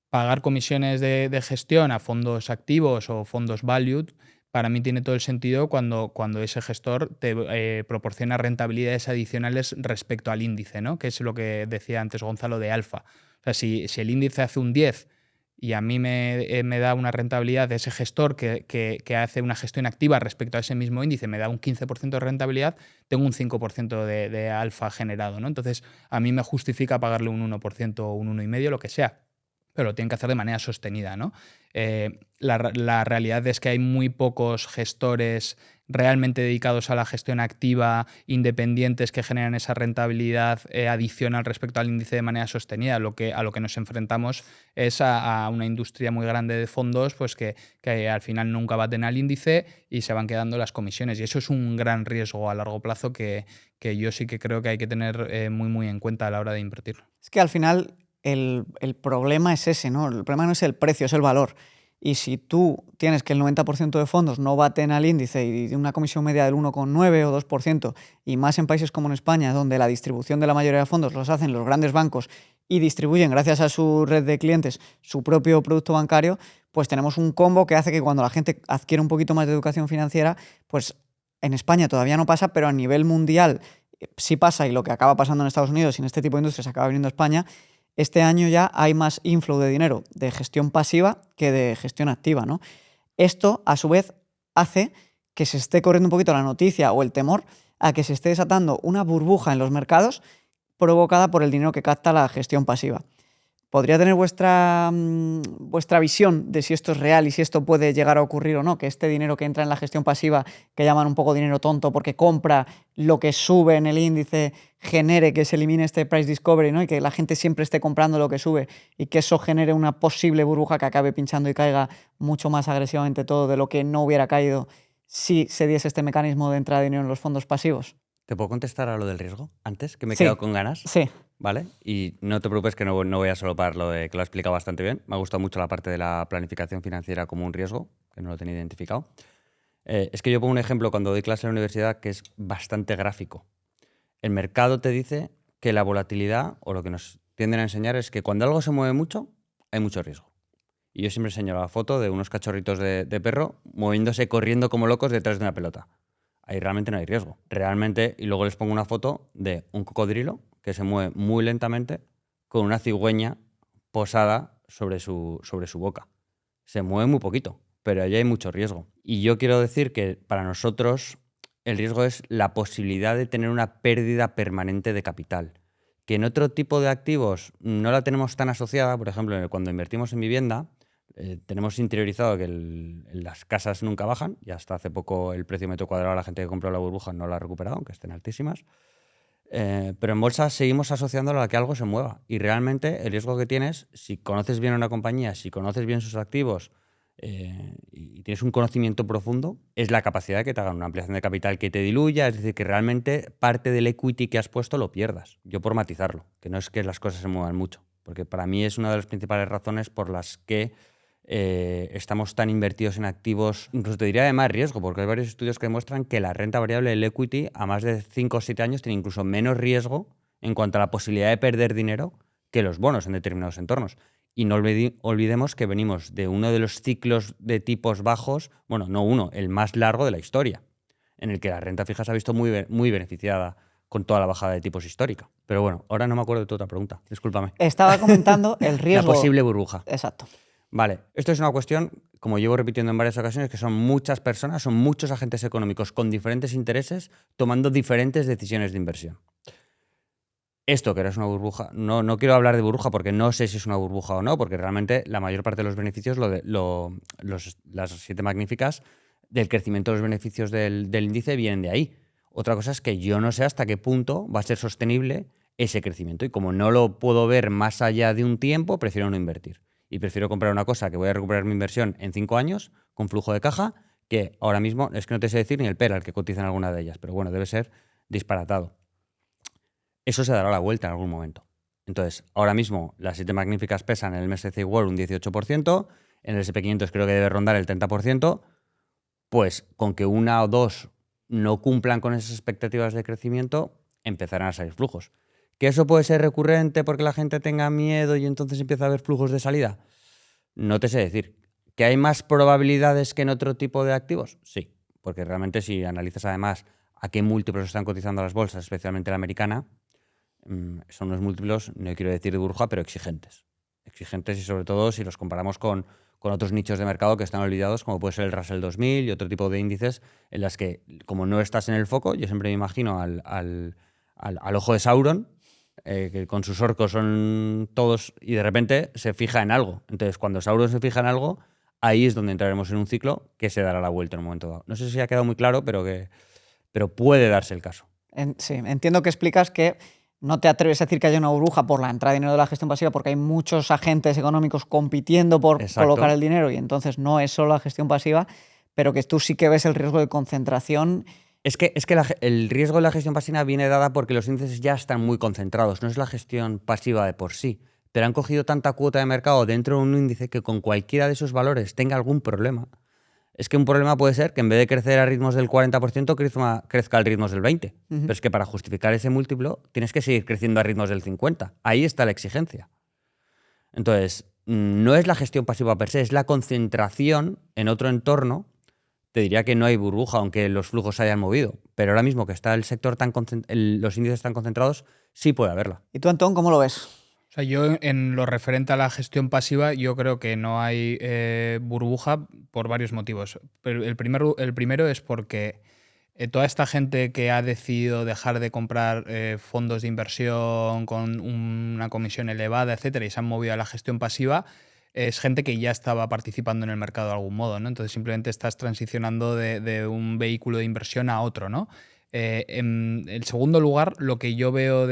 pagar comisiones de gestión a fondos activos o fondos valued. Para mí tiene todo el sentido cuando ese gestor te proporciona rentabilidades adicionales respecto al índice, ¿no? Que es lo que decía antes Gonzalo de alfa. O sea, si el índice hace un 10 y a mí me da una rentabilidad de ese gestor que hace una gestión activa respecto a ese mismo índice, me da un 15% de rentabilidad, tengo un 5% de alfa generado, ¿no? Entonces, a mí me justifica pagarle un 1% o un 1,5%, lo que sea, pero lo tienen que hacer de manera sostenida, ¿no? La realidad es que hay muy pocos gestores realmente dedicados a la gestión activa, independientes, que generan esa rentabilidad adicional respecto al índice de manera sostenida. A lo que nos enfrentamos es a una industria muy grande de fondos, pues que al final nunca baten al índice y se van quedando las comisiones. Y eso es un gran riesgo a largo plazo que yo sí que creo que hay que tener muy, muy en cuenta a la hora de invertir. Es que al final el problema es ese, ¿no? El problema no es el precio, es el valor. Y si tú tienes que el 90% de fondos no baten al índice y de una comisión media del 1,9 o 2%, y más en países como en España, donde la distribución de la mayoría de fondos los hacen los grandes bancos y distribuyen, gracias a su red de clientes, su propio producto bancario, pues tenemos un combo que hace que cuando la gente adquiere un poquito más de educación financiera, pues en España todavía no pasa, pero a nivel mundial sí pasa, y lo que acaba pasando en Estados Unidos y en este tipo de industrias acaba viniendo a España. Este año ya hay más inflow de dinero de gestión pasiva que de gestión activa, ¿no? Esto, a su vez, hace que se esté corriendo un poquito la noticia o el temor a que se esté desatando una burbuja en los mercados provocada por el dinero que capta la gestión pasiva. ¿Podría tener vuestra visión de si esto es real y si esto puede llegar a ocurrir o no? Que este dinero que entra en la gestión pasiva, que llaman un poco dinero tonto porque compra lo que sube en el índice, genere que se elimine este price discovery, ¿no? Y que la gente siempre esté comprando lo que sube y que eso genere una posible burbuja que acabe pinchando y caiga mucho más agresivamente todo de lo que no hubiera caído si se diese este mecanismo de entrada de dinero en los fondos pasivos. ¿Te puedo contestar a lo del riesgo antes, que me he Sí. quedado con ganas? Sí. ¿vale? Y no te preocupes que no voy a solapar lo de que lo ha explicado bastante bien. Me ha gustado mucho la parte de la planificación financiera como un riesgo, que no lo tenía identificado. Es que yo pongo un ejemplo cuando doy clase en la universidad que es bastante gráfico. El mercado te dice que la volatilidad, o lo que nos tienden a enseñar, es que cuando algo se mueve mucho, hay mucho riesgo. Y yo siempre enseño la foto de unos cachorritos de perro moviéndose, corriendo como locos detrás de una pelota. Ahí realmente no hay riesgo. Realmente, y luego les pongo una foto de un cocodrilo que se mueve muy lentamente con una cigüeña posada sobre su boca. Se mueve muy poquito, pero allí hay mucho riesgo. Y yo quiero decir que para nosotros el riesgo es la posibilidad de tener una pérdida permanente de capital, que en otro tipo de activos no la tenemos tan asociada. Por ejemplo, cuando invertimos en vivienda, tenemos interiorizado que las casas nunca bajan, y hasta hace poco el precio metro cuadrado, la gente que compró la burbuja no la ha recuperado, aunque estén altísimas. Pero en bolsa seguimos asociándolo a que algo se mueva, y realmente el riesgo que tienes, si conoces bien una compañía, si conoces bien sus activos y tienes un conocimiento profundo, es la capacidad de que te hagan una ampliación de capital que te diluya, es decir, que realmente parte del equity que has puesto lo pierdas. Yo por matizarlo, que no es que las cosas se muevan mucho, porque para mí es una de las principales razones por las que estamos tan invertidos en activos, incluso te diría de más riesgo, porque hay varios estudios que demuestran que la renta variable, el equity, a más de 5 o 7 años tiene incluso menos riesgo en cuanto a la posibilidad de perder dinero que los bonos en determinados entornos. Y no olvidemos que venimos de uno de los ciclos de tipos bajos, bueno, no uno, el más largo de la historia, en el que la renta fija se ha visto muy beneficiada con toda la bajada de tipos histórica. Pero bueno, ahora no me acuerdo de tu otra pregunta, discúlpame. Estaba comentando el riesgo. La posible burbuja. Exacto. Vale, esto es una cuestión, como llevo repitiendo en varias ocasiones, que son muchas personas, son muchos agentes económicos con diferentes intereses tomando diferentes decisiones de inversión. Esto que era una burbuja, no quiero hablar de burbuja porque no sé si es una burbuja o no, porque realmente la mayor parte de los beneficios, las 7 magníficas del crecimiento de los beneficios del índice vienen de ahí. Otra cosa es que yo no sé hasta qué punto va a ser sostenible ese crecimiento, y como no lo puedo ver más allá de un tiempo, prefiero no invertir. Y prefiero comprar una cosa que voy a recuperar mi inversión en 5 años con flujo de caja, que ahora mismo es que no te sé decir ni el PER al que cotiza en alguna de ellas, pero bueno, debe ser disparatado. Eso se dará la vuelta en algún momento. Entonces, ahora mismo las 7 magníficas pesan en el MSCI World un 18%, en el SP500 creo que debe rondar el 30%, pues con que una o dos no cumplan con esas expectativas de crecimiento, empezarán a salir flujos. ¿Que eso puede ser recurrente porque la gente tenga miedo y entonces empieza a haber flujos de salida? No te sé decir. ¿Que hay más probabilidades que en otro tipo de activos? Sí, porque realmente si analizas además a qué múltiplos están cotizando las bolsas, especialmente la americana, son unos múltiplos, no quiero decir de burbuja, pero exigentes. Exigentes, y sobre todo si los comparamos con otros nichos de mercado que están olvidados, como puede ser el Russell 2000 y otro tipo de índices en las que, como no estás en el foco, yo siempre me imagino al ojo de Sauron, que con sus orcos son todos, y de repente se fija en algo. Entonces, cuando Sauron se fija en algo, ahí es donde entraremos en un ciclo que se dará la vuelta en un momento dado. No sé si ha quedado muy claro, pero puede darse el caso. Sí, entiendo que explicas que no te atreves a decir que haya una burbuja por la entrada de dinero de la gestión pasiva porque hay muchos agentes económicos compitiendo por colocar el dinero, y entonces no es solo la gestión pasiva, pero que tú sí que ves el riesgo de concentración. Es que el riesgo de la gestión pasiva viene dada porque los índices ya están muy concentrados, no es la gestión pasiva de por sí, pero han cogido tanta cuota de mercado dentro de un índice que con cualquiera de esos valores tenga algún problema. Es que un problema puede ser que en vez de crecer a ritmos del 40%, crezca a ritmos del 20%. Pero es que para justificar ese múltiplo tienes que seguir creciendo a ritmos del 50%. Ahí está la exigencia. Entonces, no es la gestión pasiva per se, es la concentración en otro entorno. Te diría que no hay burbuja, aunque los flujos se hayan movido. Pero ahora mismo que está el sector los índices tan concentrados, sí puede haberla. ¿Y tú, Antón, cómo lo ves? O sea, yo en lo referente a la gestión pasiva, yo creo que no hay burbuja por varios motivos. Pero el primero es porque toda esta gente que ha decidido dejar de comprar fondos de inversión con una comisión elevada, etcétera, y se han movido a la gestión pasiva, es gente que ya estaba participando en el mercado de algún modo, ¿no? Entonces simplemente estás transicionando de un vehículo de inversión a otro, ¿no? En el segundo lugar, lo que yo veo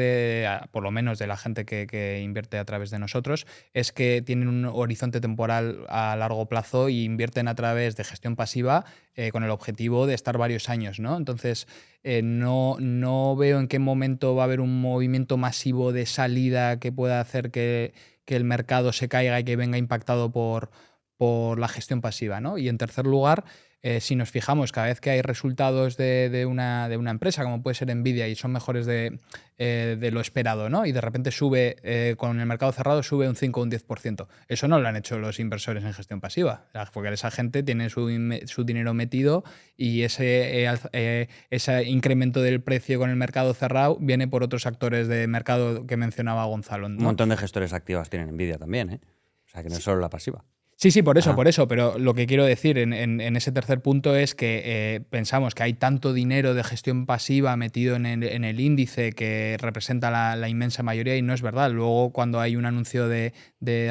por lo menos de la gente que invierte a través de nosotros, es que tienen un horizonte temporal a largo plazo y invierten a través de gestión pasiva con el objetivo de estar varios años, ¿no? Entonces, no veo en qué momento va a haber un movimiento masivo de salida que pueda hacer que el mercado se caiga y que venga impactado por la gestión pasiva, ¿no? Y en tercer lugar, si nos fijamos, cada vez que hay resultados de una empresa, como puede ser Nvidia, y son mejores de lo esperado, ¿no? Y de repente sube, con el mercado cerrado, sube un 5 o un 10%. Eso no lo han hecho los inversores en gestión pasiva, porque esa gente tiene su dinero metido y ese incremento del precio con el mercado cerrado viene por otros actores de mercado que mencionaba Gonzalo, ¿no? Un montón de gestores activas tienen Nvidia también, ¿eh? O sea, que no es solo la pasiva. Sí, por eso, pero lo que quiero decir en ese tercer punto es que pensamos que hay tanto dinero de gestión pasiva metido en el índice que representa la inmensa mayoría y no es verdad. Luego, cuando hay un anuncio de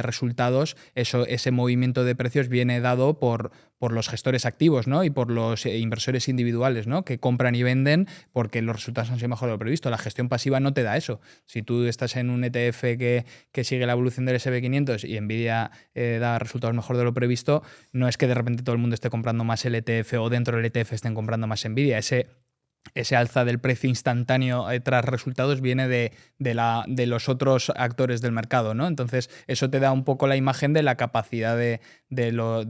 resultados, ese movimiento de precios viene dado por los gestores activos, ¿no? Y por los inversores individuales, ¿no? Que compran y venden porque los resultados han sido mejor de lo previsto. La gestión pasiva no te da eso. Si tú estás en un ETF que sigue la evolución del S&P 500 y Nvidia da resultados mejor de lo previsto, no es que de repente todo el mundo esté comprando más el ETF o dentro del ETF estén comprando más Nvidia. Ese alza del precio instantáneo tras resultados viene de los otros actores del mercado, ¿no? Entonces, eso te da un poco la imagen de la capacidad de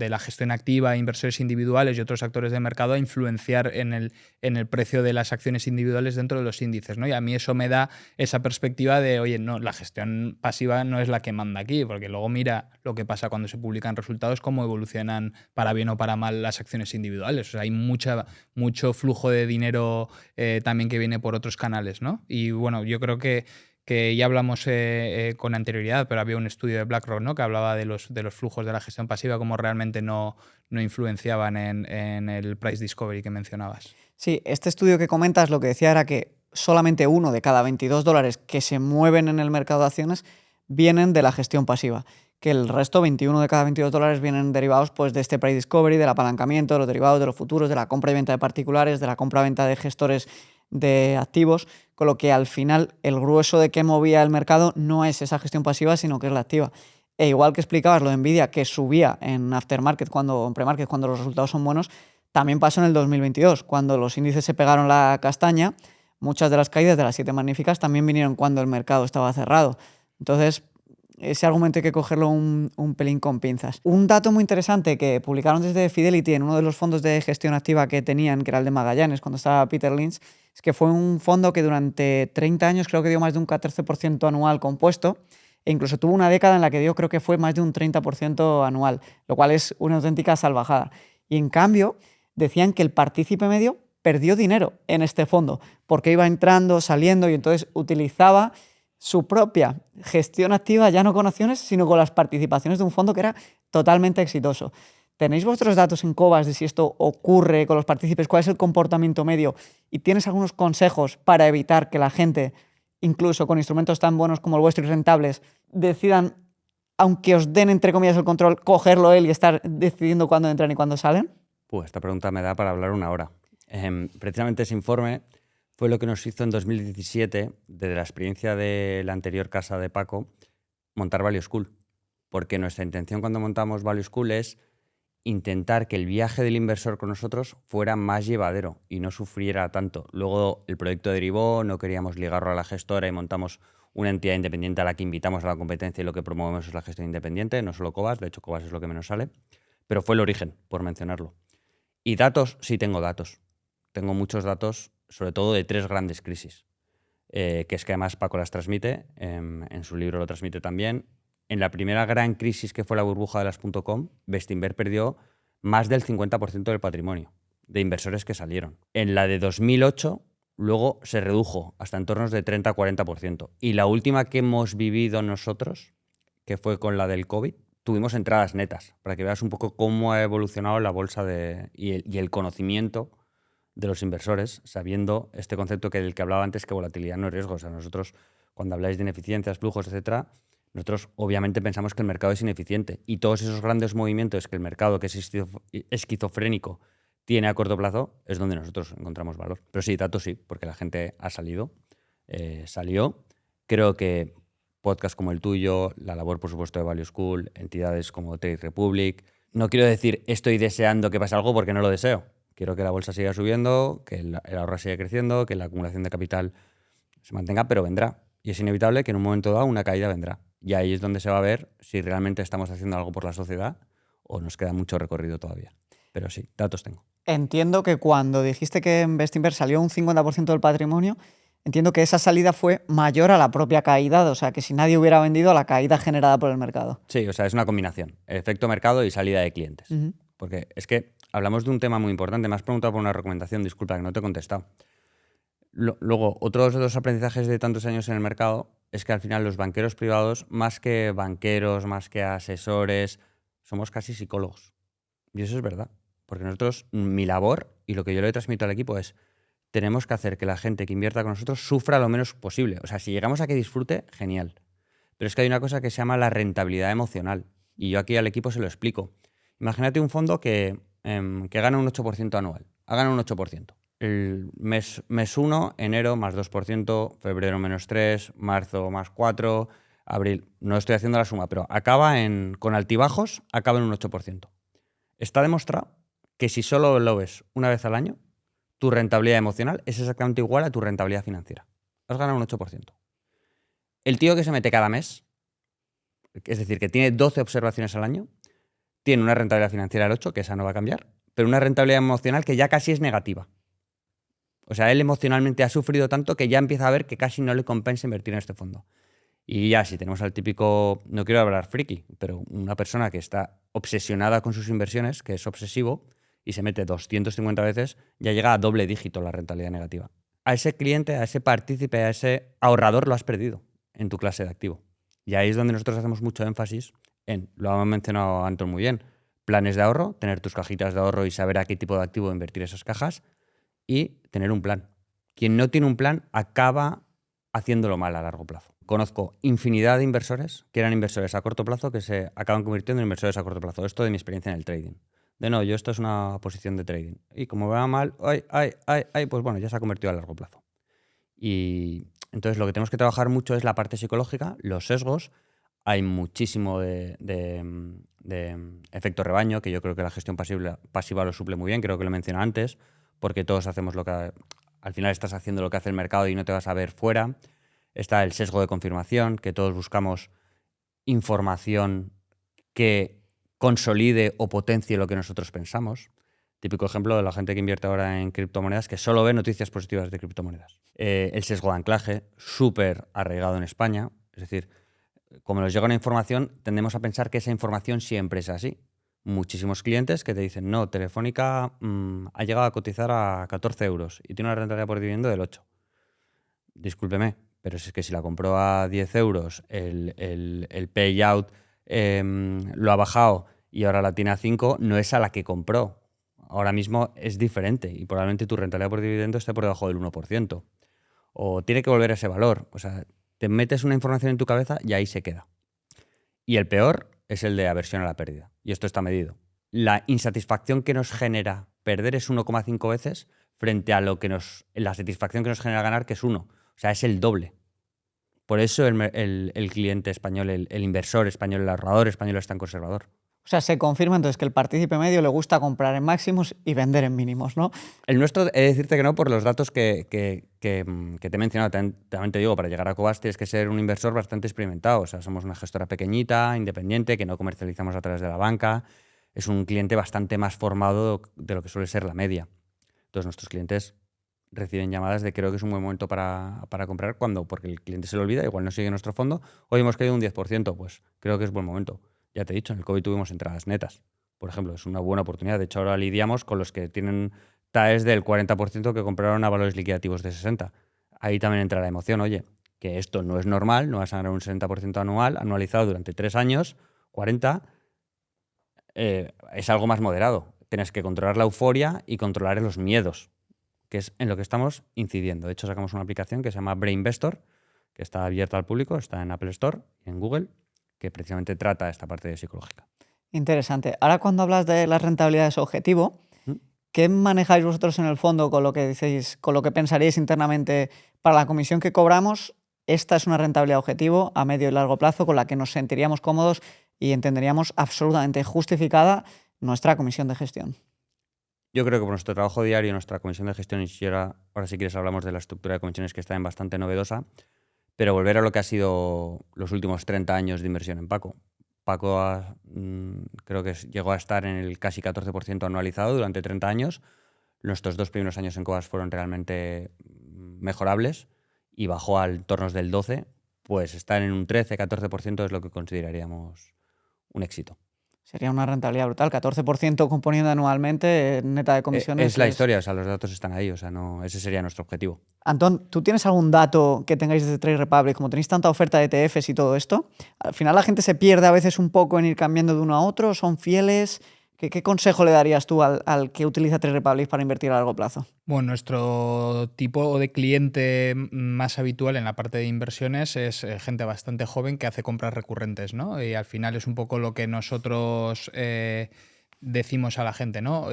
la gestión activa, inversores individuales y otros actores del mercado a influenciar en el precio de las acciones individuales dentro de los índices, ¿no? Y a mí eso me da esa perspectiva de, oye, no, la gestión pasiva no es la que manda aquí, porque luego mira lo que pasa cuando se publican resultados, cómo evolucionan para bien o para mal las acciones individuales. O sea, hay mucho flujo de dinero también que viene por otros canales, ¿no? Y bueno, yo creo que ya hablamos con anterioridad, pero había un estudio de BlackRock, ¿no? Que hablaba de los flujos de la gestión pasiva, como realmente no influenciaban en el price discovery que mencionabas. Sí, este estudio que comentas lo que decía era que solamente uno de cada $22 que se mueven en el mercado de acciones vienen de la gestión pasiva, que el resto, 21 de cada $22, vienen derivados pues, de este price discovery, del apalancamiento, de los derivados de los futuros, de la compra y venta de particulares, de la compra-venta de gestores de activos, con lo que al final el grueso de qué movía el mercado no es esa gestión pasiva, sino que es la activa. E igual que explicabas lo de Nvidia, que subía en aftermarket, en premarket, cuando los resultados son buenos, también pasó en el 2022, cuando los índices se pegaron la castaña. Muchas de las caídas de las 7 magníficas también vinieron cuando el mercado estaba cerrado. Entonces, ese argumento hay que cogerlo un pelín con pinzas. Un dato muy interesante que publicaron desde Fidelity en uno de los fondos de gestión activa que tenían, que era el de Magallanes, cuando estaba Peter Lynch, es que fue un fondo que durante 30 años creo que dio más de un 14% anual compuesto, e incluso tuvo una década en la que dio creo que fue más de un 30% anual, lo cual es una auténtica salvajada. Y en cambio, decían que el partícipe medio perdió dinero en este fondo, porque iba entrando, saliendo y entonces utilizaba su propia gestión activa ya no con acciones, sino con las participaciones de un fondo que era totalmente exitoso. ¿Tenéis vuestros datos en Cobas de si esto ocurre con los partícipes? ¿Cuál es el comportamiento medio? ¿Y tienes algunos consejos para evitar que la gente, incluso con instrumentos tan buenos como el vuestro y rentables, decidan, aunque os den entre comillas el control, cogerlo él y estar decidiendo cuándo entran y cuándo salen? Pues esta pregunta me da para hablar una hora. Precisamente ese informe fue lo que nos hizo en 2017, desde la experiencia de la anterior casa de Paco, montar Value School. Porque nuestra intención cuando montamos Value School es intentar que el viaje del inversor con nosotros fuera más llevadero y no sufriera tanto. Luego el proyecto derivó, no queríamos ligarlo a la gestora y montamos una entidad independiente a la que invitamos a la competencia y lo que promovemos es la gestión independiente, no solo Cobas, de hecho Cobas es lo que menos sale, pero fue el origen, por mencionarlo. Y datos, sí tengo datos. Tengo muchos datos, sobre todo de 3 grandes crisis, que es que además Paco las transmite, en su libro lo transmite también. En la primera gran crisis que fue la burbuja de las .com, Bestinver perdió más del 50% del patrimonio de inversores que salieron. En la de 2008, luego se redujo hasta entornos de 30-40%. Y la última que hemos vivido nosotros, que fue con la del COVID, tuvimos entradas netas, para que veas un poco cómo ha evolucionado la bolsa y el conocimiento de los inversores, sabiendo este concepto del que hablaba antes, que volatilidad no es riesgo. O sea, nosotros, cuando habláis de ineficiencias, flujos, etcétera, nosotros obviamente pensamos que el mercado es ineficiente y todos esos grandes movimientos que el mercado, que es esquizofrénico, tiene a corto plazo, es donde nosotros encontramos valor. Pero sí, datos sí, porque la gente ha salido, salió. Creo que podcasts como el tuyo, la labor, por supuesto, de Value School, entidades como Trade Republic. No quiero decir estoy deseando que pase algo porque no lo deseo. Quiero que la bolsa siga subiendo, que el ahorro siga creciendo, que la acumulación de capital se mantenga, pero vendrá. Y es inevitable que en un momento dado una caída vendrá. Y ahí es donde se va a ver si realmente estamos haciendo algo por la sociedad o nos queda mucho recorrido todavía. Pero sí, datos tengo. Entiendo que cuando dijiste que en Bestinver salió un 50% del patrimonio, entiendo que esa salida fue mayor a la propia caída, o sea, que si nadie hubiera vendido, a la caída generada por el mercado. Sí, o sea, es una combinación. Efecto mercado y salida de clientes. Porque es que hablamos de un tema muy importante. Me has preguntado por una recomendación, disculpa que no te he contestado. Luego, otros de los aprendizajes de tantos años en el mercado es que al final los banqueros privados, más que banqueros, más que asesores, somos casi psicólogos. Y eso es verdad. Porque nosotros, mi labor y lo que yo le transmito al equipo es tenemos que hacer que la gente que invierta con nosotros sufra lo menos posible. O sea, si llegamos a que disfrute, genial. Pero es que hay una cosa que se llama la rentabilidad emocional. Y yo aquí al equipo se lo explico. Imagínate un fondo que gana un 8% anual. Ha ganado un 8%. El mes 1, enero más 2%, febrero menos 3, marzo más 4, abril. No estoy haciendo la suma, pero con altibajos, acaba en un 8%. Está demostrado que si solo lo ves una vez al año, tu rentabilidad emocional es exactamente igual a tu rentabilidad financiera. Has ganado un 8%. El tío que se mete cada mes, es decir, que tiene 12 observaciones al año, tiene una rentabilidad financiera del 8, que esa no va a cambiar, pero una rentabilidad emocional que ya casi es negativa. O sea, él emocionalmente ha sufrido tanto que ya empieza a ver que casi no le compensa invertir en este fondo. Y ya, si tenemos al típico, no quiero hablar friki, pero una persona que está obsesionada con sus inversiones, que es obsesivo, y se mete 250 veces, ya llega a doble dígito la rentabilidad negativa. A ese cliente, a ese partícipe, a ese ahorrador lo has perdido en tu clase de activo. Y ahí es donde nosotros hacemos mucho énfasis en, lo ha mencionado Antón muy bien, planes de ahorro, tener tus cajitas de ahorro y saber a qué tipo de activo invertir esas cajas, y tener un plan. Quien no tiene un plan acaba haciéndolo mal a largo plazo. Conozco infinidad de inversores que eran inversores a corto plazo que se acaban convirtiendo en inversores a corto plazo. Esto de mi experiencia en el trading. Yo esto es una posición de trading. Y como va mal, pues bueno, ya se ha convertido a largo plazo. Y entonces lo que tenemos que trabajar mucho es la parte psicológica, los sesgos. Hay muchísimo de efecto rebaño, que yo creo que la gestión pasiva lo suple muy bien, creo que lo mencioné antes, porque todos hacemos lo que... Al final estás haciendo lo que hace el mercado y no te vas a ver fuera. Está el sesgo de confirmación, que todos buscamos información que consolide o potencie lo que nosotros pensamos. Típico ejemplo de la gente que invierte ahora en criptomonedas, que solo ve noticias positivas de criptomonedas. El sesgo de anclaje, súper arraigado en España. Es decir, como nos llega una información, tendemos a pensar que esa información siempre es así. Muchísimos clientes que te dicen, no, Telefónica ha llegado a cotizar a 14 euros y tiene una rentabilidad por dividendo del 8. Discúlpeme, pero es que si la compró a 10 euros, el payout lo ha bajado y ahora la tiene a 5, no es a la que compró. Ahora mismo es diferente y probablemente tu rentabilidad por dividendo esté por debajo del 1%. O tiene que volver a ese valor. O sea, te metes una información en tu cabeza y ahí se queda. Y el peor es el de aversión a la pérdida. Y esto está medido. La insatisfacción que nos genera perder es 1,5 veces frente a la satisfacción que nos genera ganar, que es 1. O sea, es el doble. Por eso el cliente español, el inversor español, el ahorrador español es tan conservador. O sea, se confirma entonces que el partícipe medio le gusta comprar en máximos y vender en mínimos, ¿no? El nuestro, he de decirte que no, por los datos que te he mencionado. También te digo, para llegar a Cobas tienes que ser un inversor bastante experimentado. O sea, somos una gestora pequeñita, independiente, que no comercializamos a través de la banca. Es un cliente bastante más formado de lo que suele ser la media. Entonces, nuestros clientes reciben llamadas de creo que es un buen momento para comprar, porque el cliente se lo olvida, igual no sigue nuestro fondo. Hoy hemos caído un 10%, pues creo que es buen momento. Ya te he dicho, en el COVID tuvimos entradas netas. Por ejemplo, es una buena oportunidad. De hecho, ahora lidiamos con los que tienen TAEs del 40% que compraron a valores liquidativos de 60%. Ahí también entra la emoción. Oye, que esto no es normal, no vas a ganar un 60% anualizado durante 3 años, 40%, es algo más moderado. Tienes que controlar la euforia y controlar los miedos, que es en lo que estamos incidiendo. De hecho, sacamos una aplicación que se llama Brainvestor, que está abierta al público, está en Apple Store y en Google, que precisamente trata esta parte de psicológica. Interesante. Ahora, cuando hablas de las rentabilidades objetivo, ¿qué manejáis vosotros en el fondo con lo que decís, con lo que pensaríais internamente para la comisión que cobramos? Esta es una rentabilidad objetivo a medio y largo plazo con la que nos sentiríamos cómodos y entenderíamos absolutamente justificada nuestra comisión de gestión. Yo creo que por nuestro trabajo diario, nuestra comisión de gestión, y ahora si quieres hablamos de la estructura de comisiones que está en bastante novedosa, pero volver a lo que ha sido los últimos 30 años de inversión en Paco. Paco creo que llegó a estar en el casi 14% anualizado durante 30 años. Nuestros 2 primeros años en Cobas fueron realmente mejorables y bajó al torno del 12%, pues estar en un 13-14% es lo que consideraríamos un éxito. Sería una rentabilidad brutal, 14% componiendo anualmente neta de comisiones. Es la historia, o sea, los datos están ahí, o sea, no, ese sería nuestro objetivo. Antón, ¿tú tienes algún dato que tengáis desde Trade Republic? Como tenéis tanta oferta de ETFs y todo esto, al final la gente se pierde a veces un poco en ir cambiando de uno a otro, ¿son fieles? ¿Qué consejo le darías tú al que utiliza Trade Republic para invertir a largo plazo? Bueno, nuestro tipo de cliente más habitual en la parte de inversiones es gente bastante joven que hace compras recurrentes, ¿no? Y al final es un poco lo que nosotros decimos a la gente, ¿no?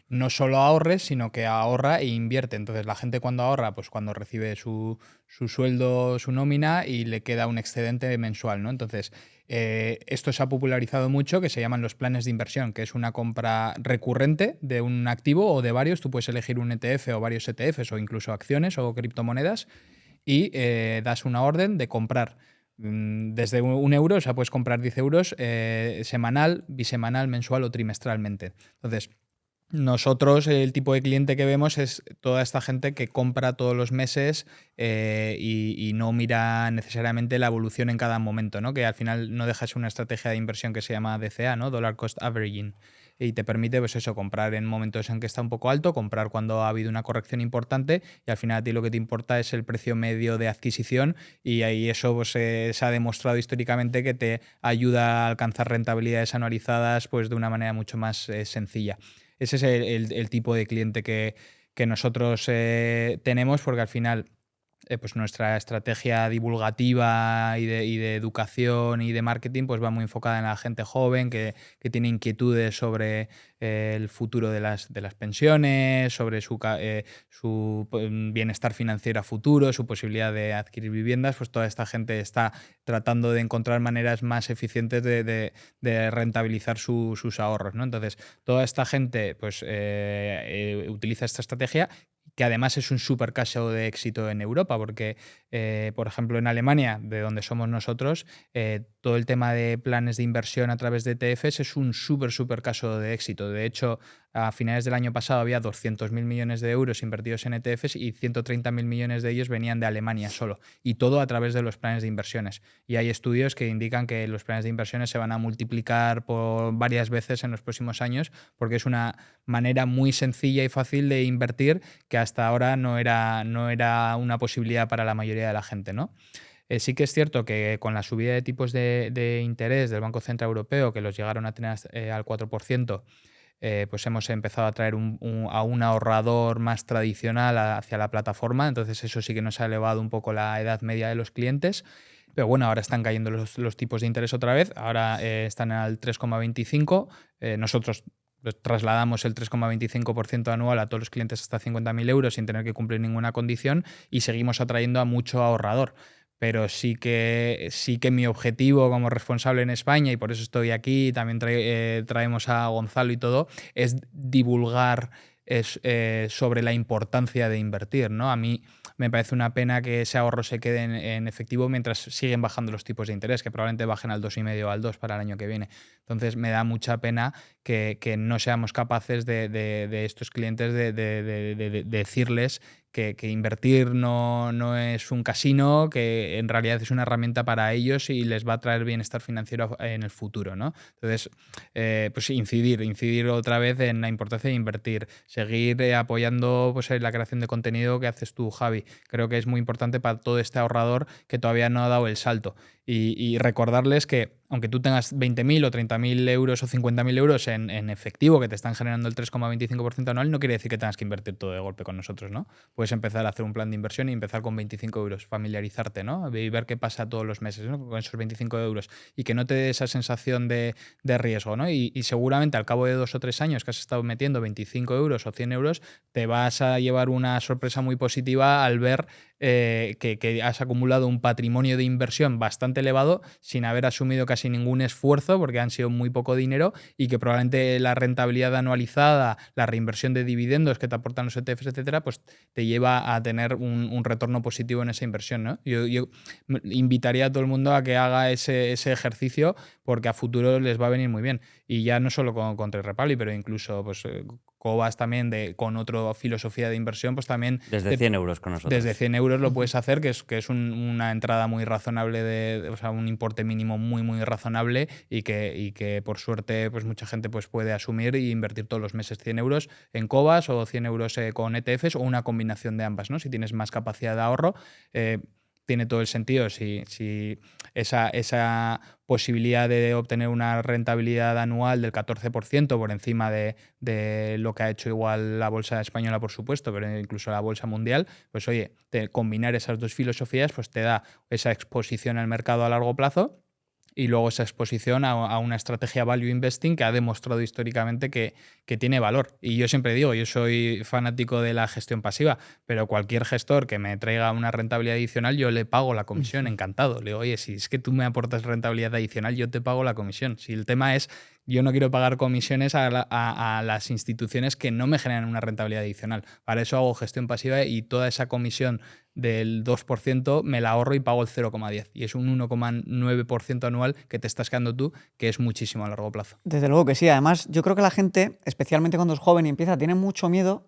No solo ahorres, sino que ahorra e invierte. Entonces la gente cuando ahorra, pues cuando recibe su sueldo, su nómina y le queda un excedente mensual, ¿no? Entonces esto se ha popularizado mucho, que se llaman los planes de inversión, que es una compra recurrente de un activo o de varios. Tú puedes elegir un ETF o varios ETFs o incluso acciones o criptomonedas y das una orden de comprar desde €1, o sea, puedes comprar 10 euros semanal, bisemanal, mensual o trimestralmente. Entonces, nosotros el tipo de cliente que vemos es toda esta gente que compra todos los meses y no mira necesariamente la evolución en cada momento, ¿no? Que al final no deja de ser una estrategia de inversión que se llama DCA, ¿no? Dollar Cost Averaging. Y te permite, pues eso, comprar en momentos en que está un poco alto, comprar cuando ha habido una corrección importante y al final a ti lo que te importa es el precio medio de adquisición y ahí eso pues, se ha demostrado históricamente que te ayuda a alcanzar rentabilidades anualizadas pues, de una manera mucho más sencilla. Ese es el tipo de cliente que nosotros tenemos porque al final pues nuestra estrategia divulgativa y de educación y de marketing pues va muy enfocada en la gente joven que tiene inquietudes sobre el futuro de las pensiones, sobre su bienestar financiero a futuro, su posibilidad de adquirir viviendas. Pues toda esta gente está tratando de encontrar maneras más eficientes de rentabilizar sus ahorros, ¿no? Entonces, toda esta gente pues utiliza esta estrategia, que además es un súper caso de éxito en Europa, porque, por ejemplo, en Alemania, de donde somos nosotros, todo el tema de planes de inversión a través de ETFs es un súper caso de éxito. De hecho, a finales del año pasado había 200.000 millones de euros invertidos en ETFs y 130.000 millones de ellos venían de Alemania solo, y todo a través de los planes de inversiones. Y hay estudios que indican que los planes de inversiones se van a multiplicar por varias veces en los próximos años, porque es una manera muy sencilla y fácil de invertir que hasta ahora no era una posibilidad para la mayoría de la gente, ¿no? Sí que es cierto que con la subida de tipos de interés del Banco Central Europeo, que los llegaron a tener al 4%, pues hemos empezado a traer a un ahorrador más tradicional hacia la plataforma. Entonces eso sí que nos ha elevado un poco la edad media de los clientes. Pero bueno, ahora están cayendo los tipos de interés otra vez. Ahora están al 3,25. Nosotros trasladamos el 3,25% anual a todos los clientes hasta 50.000 euros sin tener que cumplir ninguna condición y seguimos atrayendo a mucho ahorrador. Pero sí que mi objetivo como responsable en España, y por eso estoy aquí, también traemos a Gonzalo y todo, es divulgar sobre la importancia de invertir, ¿no? A mí me parece una pena que ese ahorro se quede en efectivo mientras siguen bajando los tipos de interés, que probablemente bajen al 2,5 o al 2 para el año que viene. Entonces me da mucha pena que no seamos capaces de estos clientes de decirles que invertir no es un casino, que en realidad es una herramienta para ellos y les va a traer bienestar financiero en el futuro, ¿no? Entonces, pues incidir otra vez en la importancia de invertir, seguir apoyando pues, la creación de contenido que haces tú, Javi. Creo que es muy importante para todo este ahorrador que todavía no ha dado el salto. Y recordarles que aunque tú tengas 20.000 o 30.000 euros o 50.000 euros en efectivo que te están generando el 3,25% anual, no quiere decir que tengas que invertir todo de golpe con nosotros, ¿no? Puedes empezar a hacer un plan de inversión y empezar con 25 euros, familiarizarte, ¿no? Y ver qué pasa todos los meses, ¿no? Con esos 25 euros y que no te dé esa sensación de riesgo, ¿no? Y seguramente al cabo de 2 o 3 años que has estado metiendo 25 euros o 100 euros, te vas a llevar una sorpresa muy positiva al ver que has acumulado un patrimonio de inversión bastante elevado sin haber asumido casi ningún esfuerzo, porque han sido muy poco dinero, y que probablemente la rentabilidad anualizada, la reinversión de dividendos que te aportan los ETFs, etcétera, pues te lleva a tener un retorno positivo en esa inversión, ¿no? Yo invitaría a todo el mundo a que haga ese ejercicio, porque a futuro les va a venir muy bien. Y ya no solo con Trade Republic, pero incluso pues, Cobas también con otra filosofía de inversión, pues también... Desde 100 euros con nosotros. Desde 100 euros lo puedes hacer, que es una entrada muy razonable, o sea, un importe mínimo muy, muy razonable y que por suerte pues mucha gente pues puede asumir e invertir todos los meses 100 euros en Cobas o 100 euros con ETFs o una combinación de ambas, ¿no? Si tienes más capacidad de ahorro, tiene todo el sentido. Si esa posibilidad de obtener una rentabilidad anual del 14% por encima de lo que ha hecho igual la bolsa española, por supuesto, pero incluso la bolsa mundial, pues oye, combinar esas dos filosofías pues te da esa exposición al mercado a largo plazo y luego esa exposición a una estrategia value investing que ha demostrado históricamente que tiene valor. Y yo siempre digo, yo soy fanático de la gestión pasiva, pero cualquier gestor que me traiga una rentabilidad adicional, yo le pago la comisión, encantado. Le digo, oye, si es que tú me aportas rentabilidad adicional, yo te pago la comisión. Si el tema es, yo no quiero pagar comisiones a las instituciones que no me generan una rentabilidad adicional. Para eso hago gestión pasiva y toda esa comisión del 2% me la ahorro y pago el 0,10. Y es un 1,9% anual que te estás quedando tú, que es muchísimo a largo plazo. Desde luego que sí. Además, yo creo que la gente, especialmente cuando es joven y empieza, tiene mucho miedo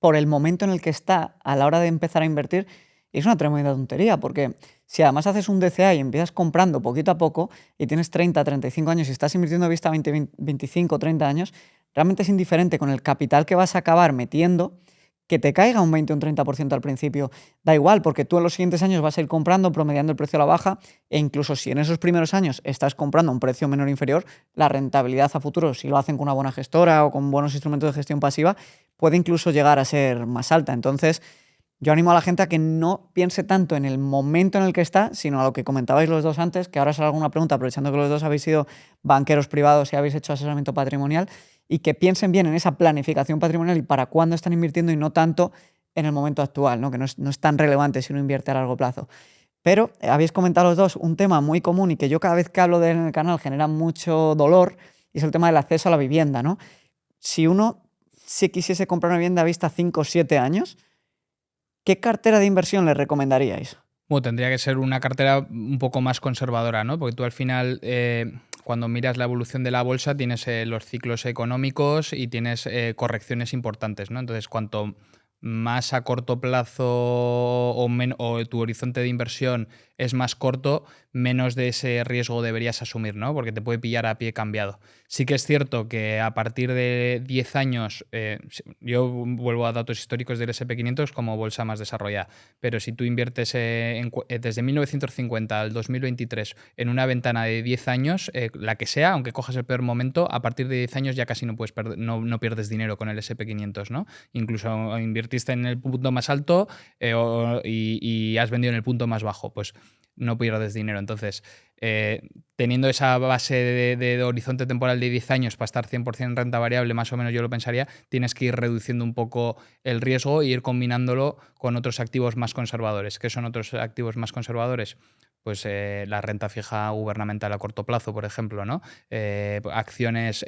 por el momento en el que está a la hora de empezar a invertir. Y es una tremenda tontería, porque si además haces un DCA y empiezas comprando poquito a poco y tienes 30, 35 años y estás invirtiendo a vista 20, 25, 30 años, realmente es indiferente con el capital que vas a acabar metiendo que te caiga un 20 o un 30% al principio. Da igual, porque tú en los siguientes años vas a ir comprando, promediando el precio a la baja, e incluso si en esos primeros años estás comprando a un precio menor o inferior, la rentabilidad a futuro, si lo hacen con una buena gestora o con buenos instrumentos de gestión pasiva, puede incluso llegar a ser más alta. Entonces, yo animo a la gente a que no piense tanto en el momento en el que está, sino a lo que comentabais los dos antes, que ahora os hago alguna pregunta, aprovechando que los dos habéis sido banqueros privados y habéis hecho asesoramiento patrimonial, y que piensen bien en esa planificación patrimonial y para cuándo están invirtiendo y no tanto en el momento actual, ¿no? Que no es tan relevante si uno invierte a largo plazo. Pero habéis comentado los dos un tema muy común y que yo cada vez que hablo de él en el canal genera mucho dolor, y es el tema del acceso a la vivienda, ¿no? Si uno se quisiese comprar una vivienda a vista 5 o 7 años, ¿qué cartera de inversión le recomendaríais? Bueno, tendría que ser una cartera un poco más conservadora, ¿no? Porque tú al final, cuando miras la evolución de la bolsa, tienes los ciclos económicos y tienes correcciones importantes, ¿no? Entonces, cuanto más a corto plazo o tu horizonte de inversión es más corto, menos de ese riesgo deberías asumir, ¿no? Porque te puede pillar a pie cambiado. Sí que es cierto que a partir de 10 años, yo vuelvo a datos históricos del S&P 500 como bolsa más desarrollada, pero si tú inviertes desde 1950 al 2023 en una ventana de 10 años, la que sea, aunque cojas el peor momento, a partir de 10 años ya casi no puedes no pierdes dinero con el S&P 500, ¿no? Incluso invertiste en el punto más alto y has vendido en el punto más bajo, pues no pierdes dinero. Entonces, teniendo esa base de horizonte temporal de 10 años para estar 100% en renta variable, más o menos yo lo pensaría, tienes que ir reduciendo un poco el riesgo e ir combinándolo con otros activos más conservadores. ¿Qué son otros activos más conservadores? Pues la renta fija gubernamental a corto plazo, por ejemplo, ¿no? Acciones,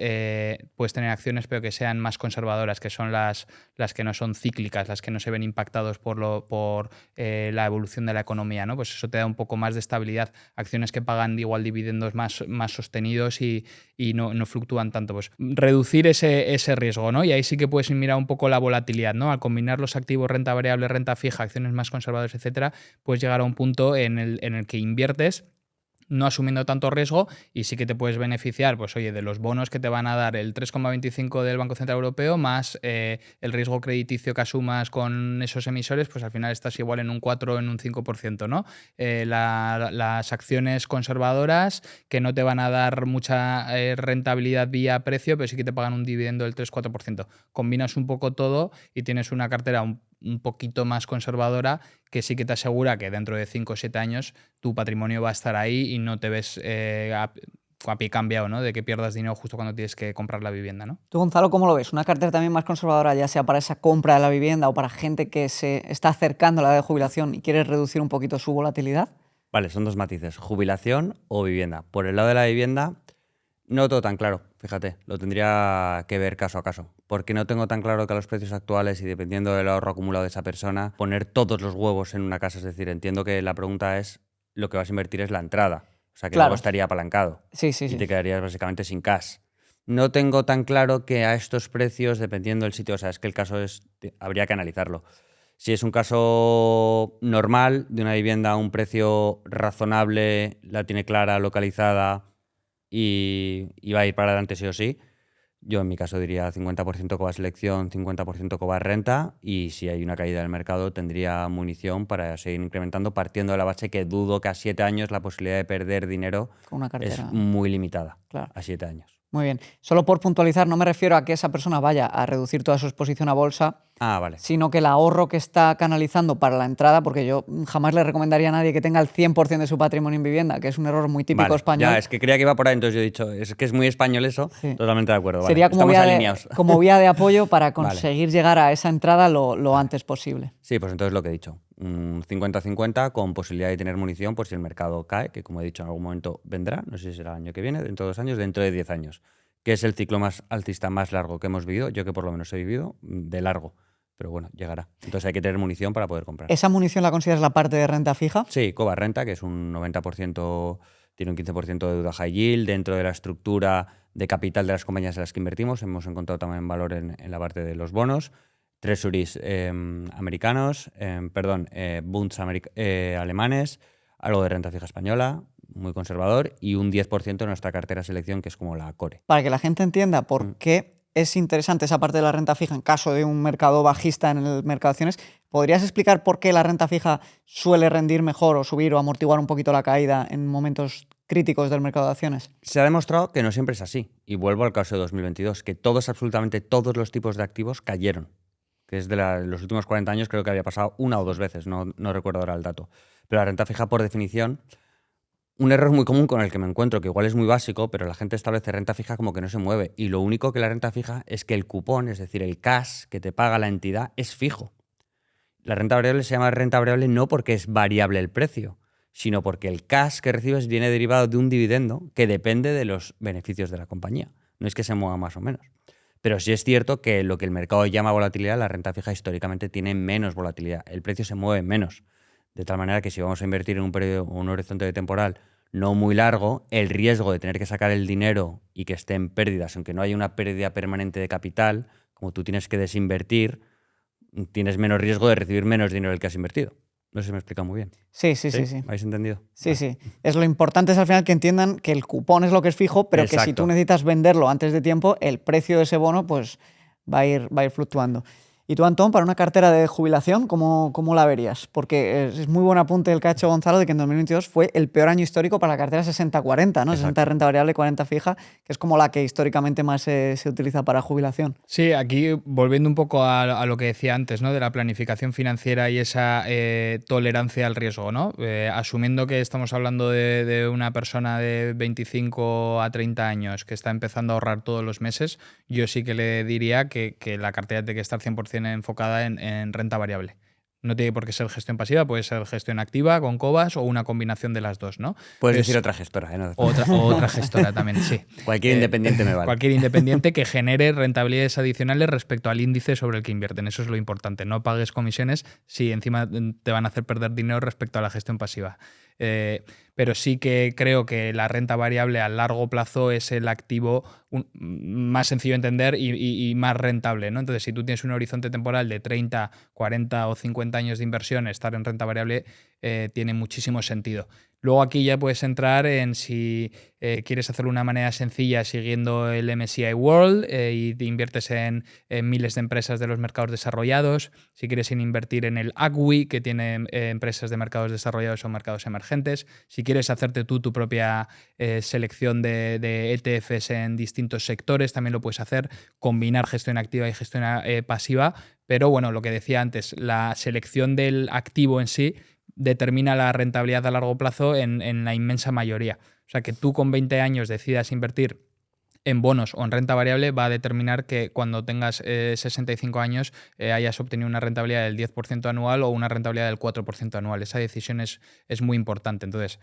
puedes tener acciones pero que sean más conservadoras, que son las que no son cíclicas, las que no se ven impactados por la evolución de la economía, ¿no? Pues eso te da un poco más de estabilidad. Acciones que pagan igual dividendos más sostenidos y no fluctúan tanto. Pues reducir ese riesgo, ¿no? Y ahí sí que puedes mirar un poco la volatilidad, ¿no? Al combinar los activos renta variable, renta fija, acciones más conservadoras, etcétera, puedes llegar a un punto en el que inviertes no asumiendo tanto riesgo, y sí que te puedes beneficiar, pues oye, de los bonos que te van a dar el 3,25 del Banco Central Europeo más el riesgo crediticio que asumas con esos emisores, pues al final estás igual en un 4 en un 5%, ¿no? Las acciones conservadoras que no te van a dar mucha rentabilidad vía precio, pero sí que te pagan un dividendo del 3-4%. Combinas un poco todo y tienes una cartera un poquito más conservadora que sí que te asegura que dentro de 5 o 7 años tu patrimonio va a estar ahí y no te ves a pie cambiado, ¿no? De que pierdas dinero justo cuando tienes que comprar la vivienda, ¿no? Tú, Gonzalo, ¿cómo lo ves? ¿Una cartera también más conservadora, ya sea para esa compra de la vivienda o para gente que se está acercando a la edad de jubilación y quiere reducir un poquito su volatilidad? Vale, son dos matices, jubilación o vivienda. Por el lado de la vivienda, no todo tan claro, fíjate, lo tendría que ver caso a caso, porque no tengo tan claro que a los precios actuales y dependiendo del ahorro acumulado de esa persona, poner todos los huevos en una casa. Es decir, entiendo que la pregunta es, lo que vas a invertir es la entrada, o sea que Claro. luego estaría apalancado Sí. y te quedarías básicamente sin cash. No tengo tan claro que a estos precios, dependiendo del sitio, o sea, es que el caso habría que analizarlo. Si es un caso normal de una vivienda a un precio razonable, la tiene clara, localizada y va a ir para adelante sí o sí, yo en mi caso diría 50% Cobas selección, 50% Cobas renta, y si hay una caída del mercado tendría munición para seguir incrementando, partiendo de la base que dudo que a 7 años la posibilidad de perder dinero Con una cartera. es muy limitada. Claro. A 7 años. Muy bien. Solo por puntualizar, no me refiero a que esa persona vaya a reducir toda su exposición a bolsa, Ah, vale. sino que el ahorro que está canalizando para la entrada, porque yo jamás le recomendaría a nadie que tenga el 100% de su patrimonio en vivienda, que es un error muy típico Vale, español. ya, es que creía que iba por ahí, entonces yo he dicho, es que es muy español eso, Sí. totalmente de acuerdo. Sería vale, como estamos vía, alineados. como vía de apoyo para Vale. conseguir llegar a esa entrada lo antes posible. Sí, pues entonces lo que he dicho, un 50-50 con posibilidad de tener munición por si el mercado cae, que como he dicho en algún momento vendrá, no sé si será el año que viene, dentro de 2 años, dentro de 10 años, que es el ciclo más alcista más largo que hemos vivido, yo que por lo menos he vivido de largo, pero bueno, llegará. Entonces hay que tener munición para poder comprar. ¿Esa munición la consideras la parte de renta fija? Sí, Cobas Renta, que es un 90%, tiene un 15% de deuda high yield dentro de la estructura de capital de las compañías en las que invertimos. Hemos encontrado también valor en la parte de los bonos. Treasuries americanos, bunds alemanes, algo de renta fija española, muy conservador, y un 10% de nuestra cartera selección, que es como la core. Para que la gente entienda por qué es interesante esa parte de la renta fija en caso de un mercado bajista en el mercado de acciones, ¿podrías explicar por qué la renta fija suele rendir mejor o subir o amortiguar un poquito la caída en momentos críticos del mercado de acciones? Se ha demostrado que no siempre es así. Y vuelvo al caso de 2022, que absolutamente todos los tipos de activos cayeron. Que es de los últimos 40 años, creo que había pasado 1 o 2 veces, no recuerdo ahora el dato. Pero la renta fija, por definición, un error muy común con el que me encuentro, que igual es muy básico, pero la gente establece renta fija como que no se mueve. Y lo único que la renta fija es que el cupón, es decir, el cash que te paga la entidad, es fijo. La renta variable se llama renta variable no porque es variable el precio, sino porque el cash que recibes viene derivado de un dividendo que depende de los beneficios de la compañía. No es que se mueva más o menos. Pero sí es cierto que lo que el mercado llama volatilidad, la renta fija históricamente tiene menos volatilidad. El precio se mueve menos. De tal manera que si vamos a invertir en un periodo, un horizonte temporal no muy largo, el riesgo de tener que sacar el dinero y que esté en pérdidas, aunque no haya una pérdida permanente de capital, como tú tienes que desinvertir, tienes menos riesgo de recibir menos dinero del que has invertido. No sé si me he explicado muy bien. Sí. ¿Habéis entendido? Sí. Es lo importante es al final que entiendan que el cupón es lo que es fijo, pero que si tú necesitas venderlo antes de tiempo, el precio de ese bono pues va a ir fluctuando. Y tú, Antón, para una cartera de jubilación, ¿cómo la verías? Porque es muy buen apunte el que ha hecho Gonzalo de que en 2022 fue el peor año histórico para la cartera 60-40, ¿no? 60 de renta variable, 40 fija, que es como la que históricamente más se utiliza para jubilación. Sí, aquí volviendo un poco a lo que decía antes, ¿no? De la planificación financiera y esa tolerancia al riesgo, ¿no? Asumiendo que estamos hablando de una persona de 25 a 30 años que está empezando a ahorrar todos los meses, yo sí que le diría que la cartera tiene que estar 100% enfocada en renta variable. No tiene por qué ser gestión pasiva, puede ser gestión activa con Cobas o una combinación de las dos, ¿no? Puedes decir otra gestora, ¿eh? No, otra gestora también, sí. Cualquier independiente me vale. Cualquier independiente que genere rentabilidades adicionales respecto al índice sobre el que invierten. Eso es lo importante. No pagues comisiones si encima te van a hacer perder dinero respecto a la gestión pasiva. Pero sí que creo que la renta variable a largo plazo es el activo más sencillo de entender y más rentable, ¿no? Entonces, si tú tienes un horizonte temporal de 30, 40 o 50 años de inversión, estar en renta variable tiene muchísimo sentido. Luego aquí ya puedes entrar en si quieres hacerlo de una manera sencilla siguiendo el MSCI World y te inviertes en miles de empresas de los mercados desarrollados. Si quieres invertir en el ACWI, que tiene empresas de mercados desarrollados o mercados emergentes. Si quieres hacerte tú tu propia selección de ETFs en distintos sectores, también lo puedes hacer. Combinar gestión activa y gestión pasiva. Pero bueno, lo que decía antes, la selección del activo en sí determina la rentabilidad a largo plazo en la inmensa mayoría. O sea, que tú con 20 años decidas invertir en bonos o en renta variable va a determinar que cuando tengas 65 años hayas obtenido una rentabilidad del 10% anual o una rentabilidad del 4% anual. Esa decisión es muy importante. Entonces,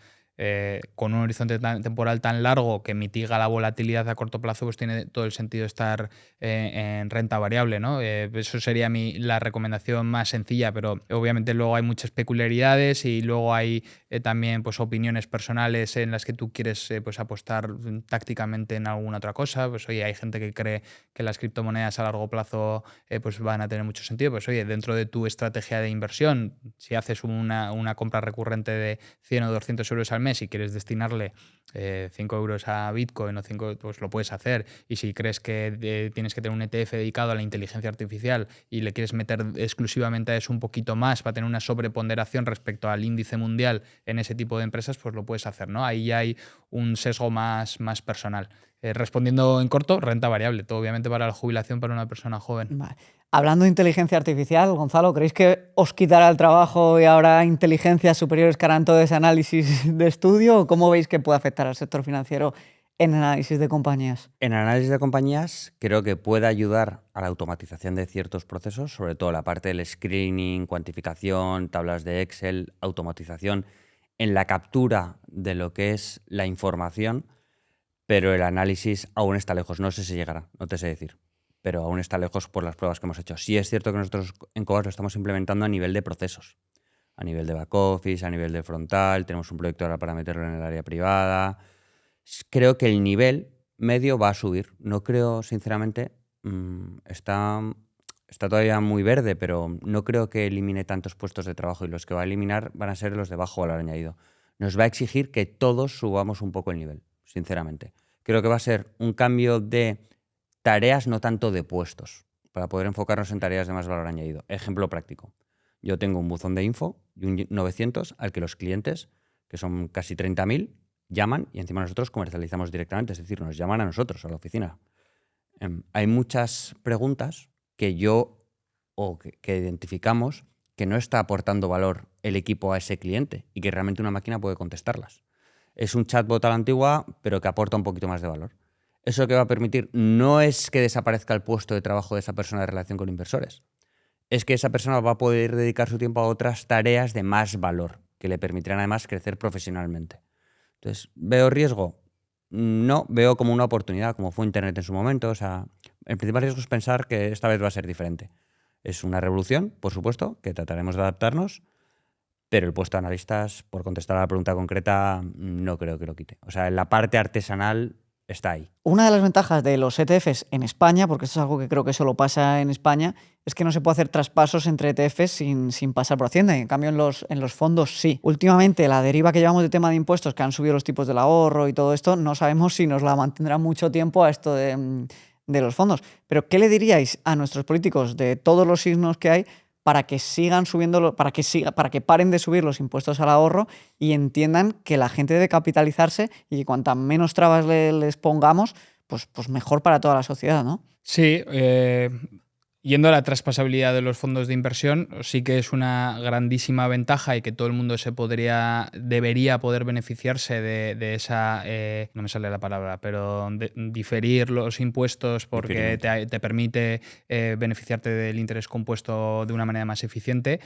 con un horizonte temporal tan largo que mitiga la volatilidad a corto plazo, pues tiene todo el sentido estar en renta variable, ¿no? Eso sería la recomendación más sencilla, pero obviamente luego hay muchas peculiaridades y luego hay también pues, opiniones personales en las que tú quieres pues, apostar tácticamente en alguna otra cosa. Pues oye, hay gente que cree que las criptomonedas a largo plazo pues van a tener mucho sentido. Pues oye, dentro de tu estrategia de inversión, si haces una compra recurrente de 100 o 200 euros al mes y quieres destinarle 5 euros a Bitcoin o 5, pues lo puedes hacer. Y si crees que tienes que tener un ETF dedicado a la inteligencia artificial y le quieres meter exclusivamente a eso un poquito más para tener una sobreponderación respecto al índice mundial en ese tipo de empresas, pues lo puedes hacer, ¿no? Ahí ya hay un sesgo más personal. Respondiendo en corto, renta variable, todo obviamente para la jubilación para una persona joven. Vale. Hablando de inteligencia artificial, Gonzalo, ¿creéis que os quitará el trabajo y habrá inteligencias superiores que harán todo ese análisis de estudio? ¿O cómo veis que puede afectar al sector financiero en análisis de compañías? En análisis de compañías creo que puede ayudar a la automatización de ciertos procesos, sobre todo la parte del screening, cuantificación, tablas de Excel, automatización en la captura de lo que es la información, pero el análisis aún está lejos. No sé si llegará, no te sé decir, pero aún está lejos por las pruebas que hemos hecho. Sí es cierto que nosotros en Cobas lo estamos implementando a nivel de procesos, a nivel de back office, a nivel de frontal, tenemos un proyecto ahora para meterlo en el área privada. Creo que el nivel medio va a subir. No creo, sinceramente, está todavía muy verde, pero no creo que elimine tantos puestos de trabajo y los que va a eliminar van a ser los de bajo valor añadido. Nos va a exigir que todos subamos un poco el nivel, sinceramente. Creo que va a ser un cambio de tareas, no tanto de puestos, para poder enfocarnos en tareas de más valor añadido. Ejemplo práctico. Yo tengo un buzón de info y un 900 al que los clientes, que son casi 30.000, llaman y encima nosotros comercializamos directamente, es decir, nos llaman a nosotros, a la oficina. Hay muchas preguntas que que identificamos que no está aportando valor el equipo a ese cliente y que realmente una máquina puede contestarlas. Es un chatbot a la antigua, pero que aporta un poquito más de valor. Eso que va a permitir no es que desaparezca el puesto de trabajo de esa persona de relación con inversores, es que esa persona va a poder dedicar su tiempo a otras tareas de más valor, que le permitirán además crecer profesionalmente. Entonces, ¿veo riesgo? No, veo como una oportunidad, como fue Internet en su momento. O sea, el principal riesgo es pensar que esta vez va a ser diferente. Es una revolución, por supuesto, que trataremos de adaptarnos, pero el puesto de analistas, por contestar a la pregunta concreta, no creo que lo quite. O sea, la parte artesanal está ahí. Una de las ventajas de los ETFs en España, porque esto es algo que creo que solo pasa en España, es que no se puede hacer traspasos entre ETFs sin pasar por Hacienda. Y en cambio, en los fondos sí. Últimamente, la deriva que llevamos de tema de impuestos, que han subido los tipos del ahorro y todo esto, no sabemos si nos la mantendrá mucho tiempo a esto de los fondos. Pero, ¿qué le diríais a nuestros políticos de todos los signos que hay para que sigan subiendo, para que paren de subir los impuestos al ahorro y entiendan que la gente debe capitalizarse y que cuantas menos trabas les pongamos, pues mejor para toda la sociedad, ¿no? Sí, yendo a la traspasabilidad de los fondos de inversión, sí que es una grandísima ventaja y que todo el mundo debería poder beneficiarse de esa, no me sale la palabra, pero diferir los impuestos porque te permite beneficiarte del interés compuesto de una manera más eficiente.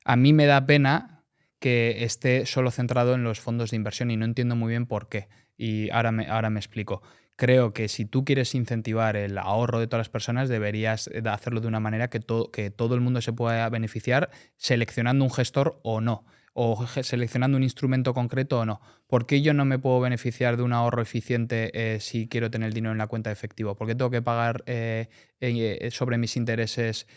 A mí me da pena que esté solo centrado en los fondos de inversión y no entiendo muy bien por qué. Y ahora me explico. Creo que si tú quieres incentivar el ahorro de todas las personas, deberías hacerlo de una manera que todo el mundo se pueda beneficiar seleccionando un gestor o no, o seleccionando un instrumento concreto o no. ¿Por qué yo no me puedo beneficiar de un ahorro eficiente si quiero tener el dinero en la cuenta de efectivo? ¿Por qué tengo que pagar sobre mis intereses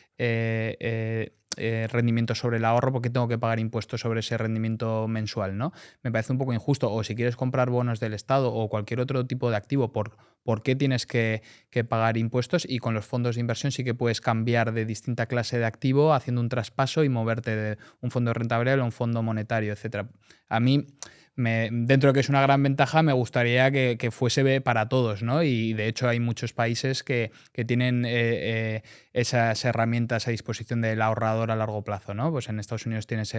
rendimiento sobre el ahorro, ¿por qué tengo que pagar impuestos sobre ese rendimiento mensual, ¿no? Me parece un poco injusto. O si quieres comprar bonos del Estado o cualquier otro tipo de activo, ¿por qué tienes que pagar impuestos? Y con los fondos de inversión sí que puedes cambiar de distinta clase de activo haciendo un traspaso y moverte de un fondo de renta variable a un fondo monetario, etcétera. A mí, dentro de que es una gran ventaja, me gustaría que fuese para todos, ¿no? Y de hecho hay muchos países que tienen esas herramientas a disposición del ahorrador a largo plazo, ¿no? Pues en Estados Unidos tienes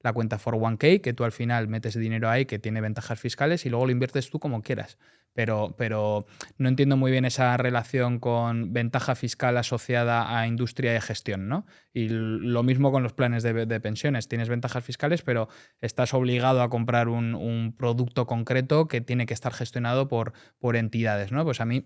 la cuenta 401k, que tú al final metes dinero ahí, que tiene ventajas fiscales y luego lo inviertes tú como quieras. Pero no entiendo muy bien esa relación con ventaja fiscal asociada a industria de gestión, ¿no? Y lo mismo con los planes de pensiones. Tienes ventajas fiscales, pero estás obligado a comprar un producto concreto que tiene que estar gestionado por entidades, ¿no? Pues a mí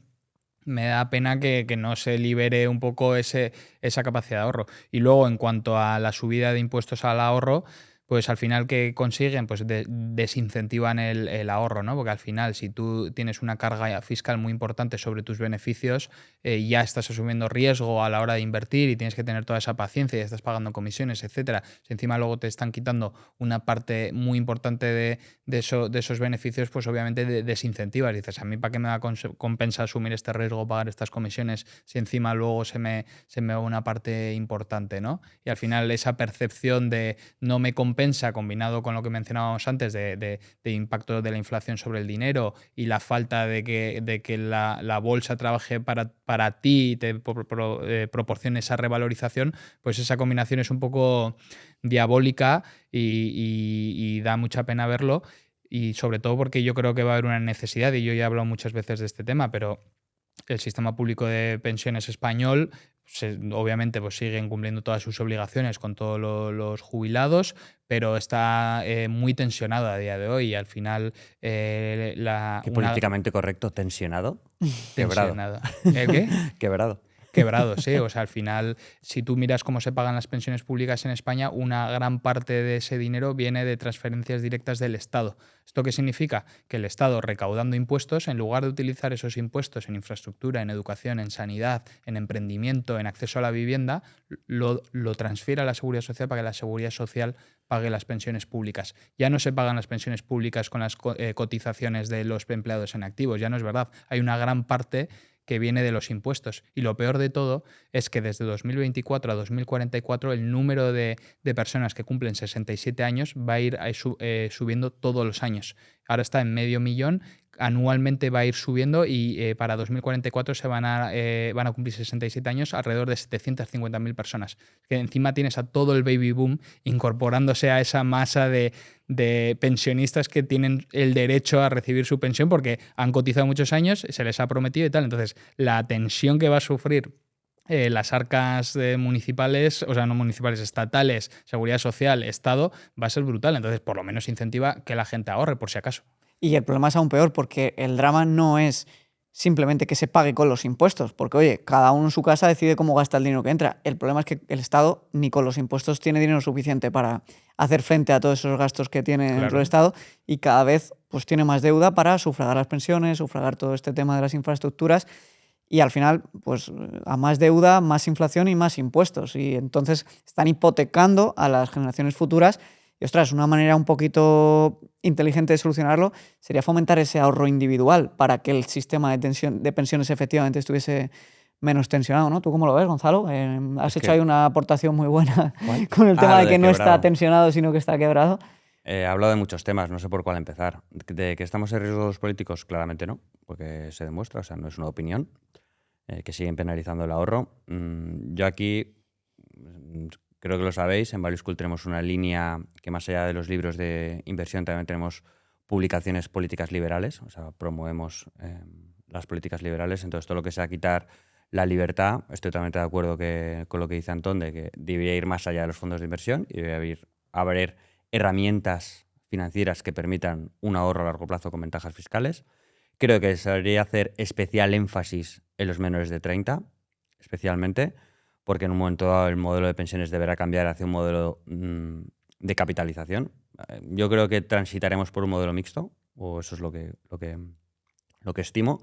me da pena que no se libere un poco esa capacidad de ahorro. Y luego, en cuanto a la subida de impuestos al ahorro, pues al final, ¿qué consiguen? Pues desincentivan el ahorro, ¿no? Porque al final, si tú tienes una carga fiscal muy importante sobre tus beneficios, ya estás asumiendo riesgo a la hora de invertir y tienes que tener toda esa paciencia y estás pagando comisiones, etcétera. Si encima luego te están quitando una parte muy importante de esos beneficios, pues obviamente desincentivas. Dices, a mí ¿para qué me va a compensar asumir este riesgo, pagar estas comisiones, si encima luego se me va una parte importante, ¿no? Y al final esa percepción de no me compensa, combinado con lo que mencionábamos antes de impacto de la inflación sobre el dinero y la falta de que la bolsa trabaje para ti y te proporcione esa revalorización, pues esa combinación es un poco diabólica y da mucha pena verlo. Y sobre todo porque yo creo que va a haber una necesidad, y yo ya he hablado muchas veces de este tema, pero el sistema público de pensiones español, obviamente pues siguen cumpliendo todas sus obligaciones con todos los jubilados, pero está muy tensionado a día de hoy y al final ¿Qué políticamente correcto? ¿Tensionado? Quebrado. tensionada. ¿El qué? Quebrado. Quebrado, sí. O sea, al final, si tú miras cómo se pagan las pensiones públicas en España, una gran parte de ese dinero viene de transferencias directas del Estado. ¿Esto qué significa? Que el Estado, recaudando impuestos, en lugar de utilizar esos impuestos en infraestructura, en educación, en sanidad, en emprendimiento, en acceso a la vivienda, lo transfiere a la Seguridad Social para que la Seguridad Social pague las pensiones públicas. Ya no se pagan las pensiones públicas con las cotizaciones de los empleados en activos, ya no es verdad. Hay una gran parte que viene de los impuestos. Y lo peor de todo es que desde 2024 a 2044 el número de personas que cumplen 67 años va a ir subiendo todos los años. Ahora está en 500.000, anualmente va a ir subiendo y para 2044 van a cumplir 67 años alrededor de 750.000 personas. Que encima tienes a todo el baby boom incorporándose a esa masa de pensionistas que tienen el derecho a recibir su pensión porque han cotizado muchos años, se les ha prometido y tal. Entonces, la tensión que va a sufrir las arcas municipales, o sea, no municipales, estatales, seguridad social, Estado, va a ser brutal. Entonces, por lo menos incentiva que la gente ahorre, por si acaso. Y el problema es aún peor porque el drama no es simplemente que se pague con los impuestos, porque oye, cada uno en su casa decide cómo gasta el dinero que entra. El problema es que el Estado ni con los impuestos tiene dinero suficiente para hacer frente a todos esos gastos que tiene dentro del Estado y cada vez pues tiene más deuda para sufragar las pensiones, sufragar todo este tema de las infraestructuras y al final pues a más deuda, más inflación y más impuestos y entonces están hipotecando a las generaciones futuras. Y ostras, una manera un poquito inteligente de solucionarlo sería fomentar ese ahorro individual para que el sistema de pensiones efectivamente estuviese menos tensionado, ¿no? ¿Tú cómo lo ves, Gonzalo? Has hecho ahí una aportación muy buena con el tema de que no está tensionado, sino que está quebrado. He hablado de muchos temas, no sé por cuál empezar. ¿De que estamos en riesgo los políticos? Claramente no, porque se demuestra, o sea, no es una opinión, que siguen penalizando el ahorro. Yo aquí... Creo que lo sabéis, en Value School tenemos una línea que más allá de los libros de inversión también tenemos publicaciones políticas liberales, o sea, promovemos las políticas liberales, entonces todo lo que sea quitar la libertad, estoy totalmente de acuerdo con lo que dice Antón, de que debería ir más allá de los fondos de inversión y debería haber herramientas financieras que permitan un ahorro a largo plazo con ventajas fiscales. Creo que se debería hacer especial énfasis en los menores de 30, especialmente, porque en un momento dado el modelo de pensiones deberá cambiar hacia un modelo de capitalización. Yo creo que transitaremos por un modelo mixto, o eso es lo que estimo.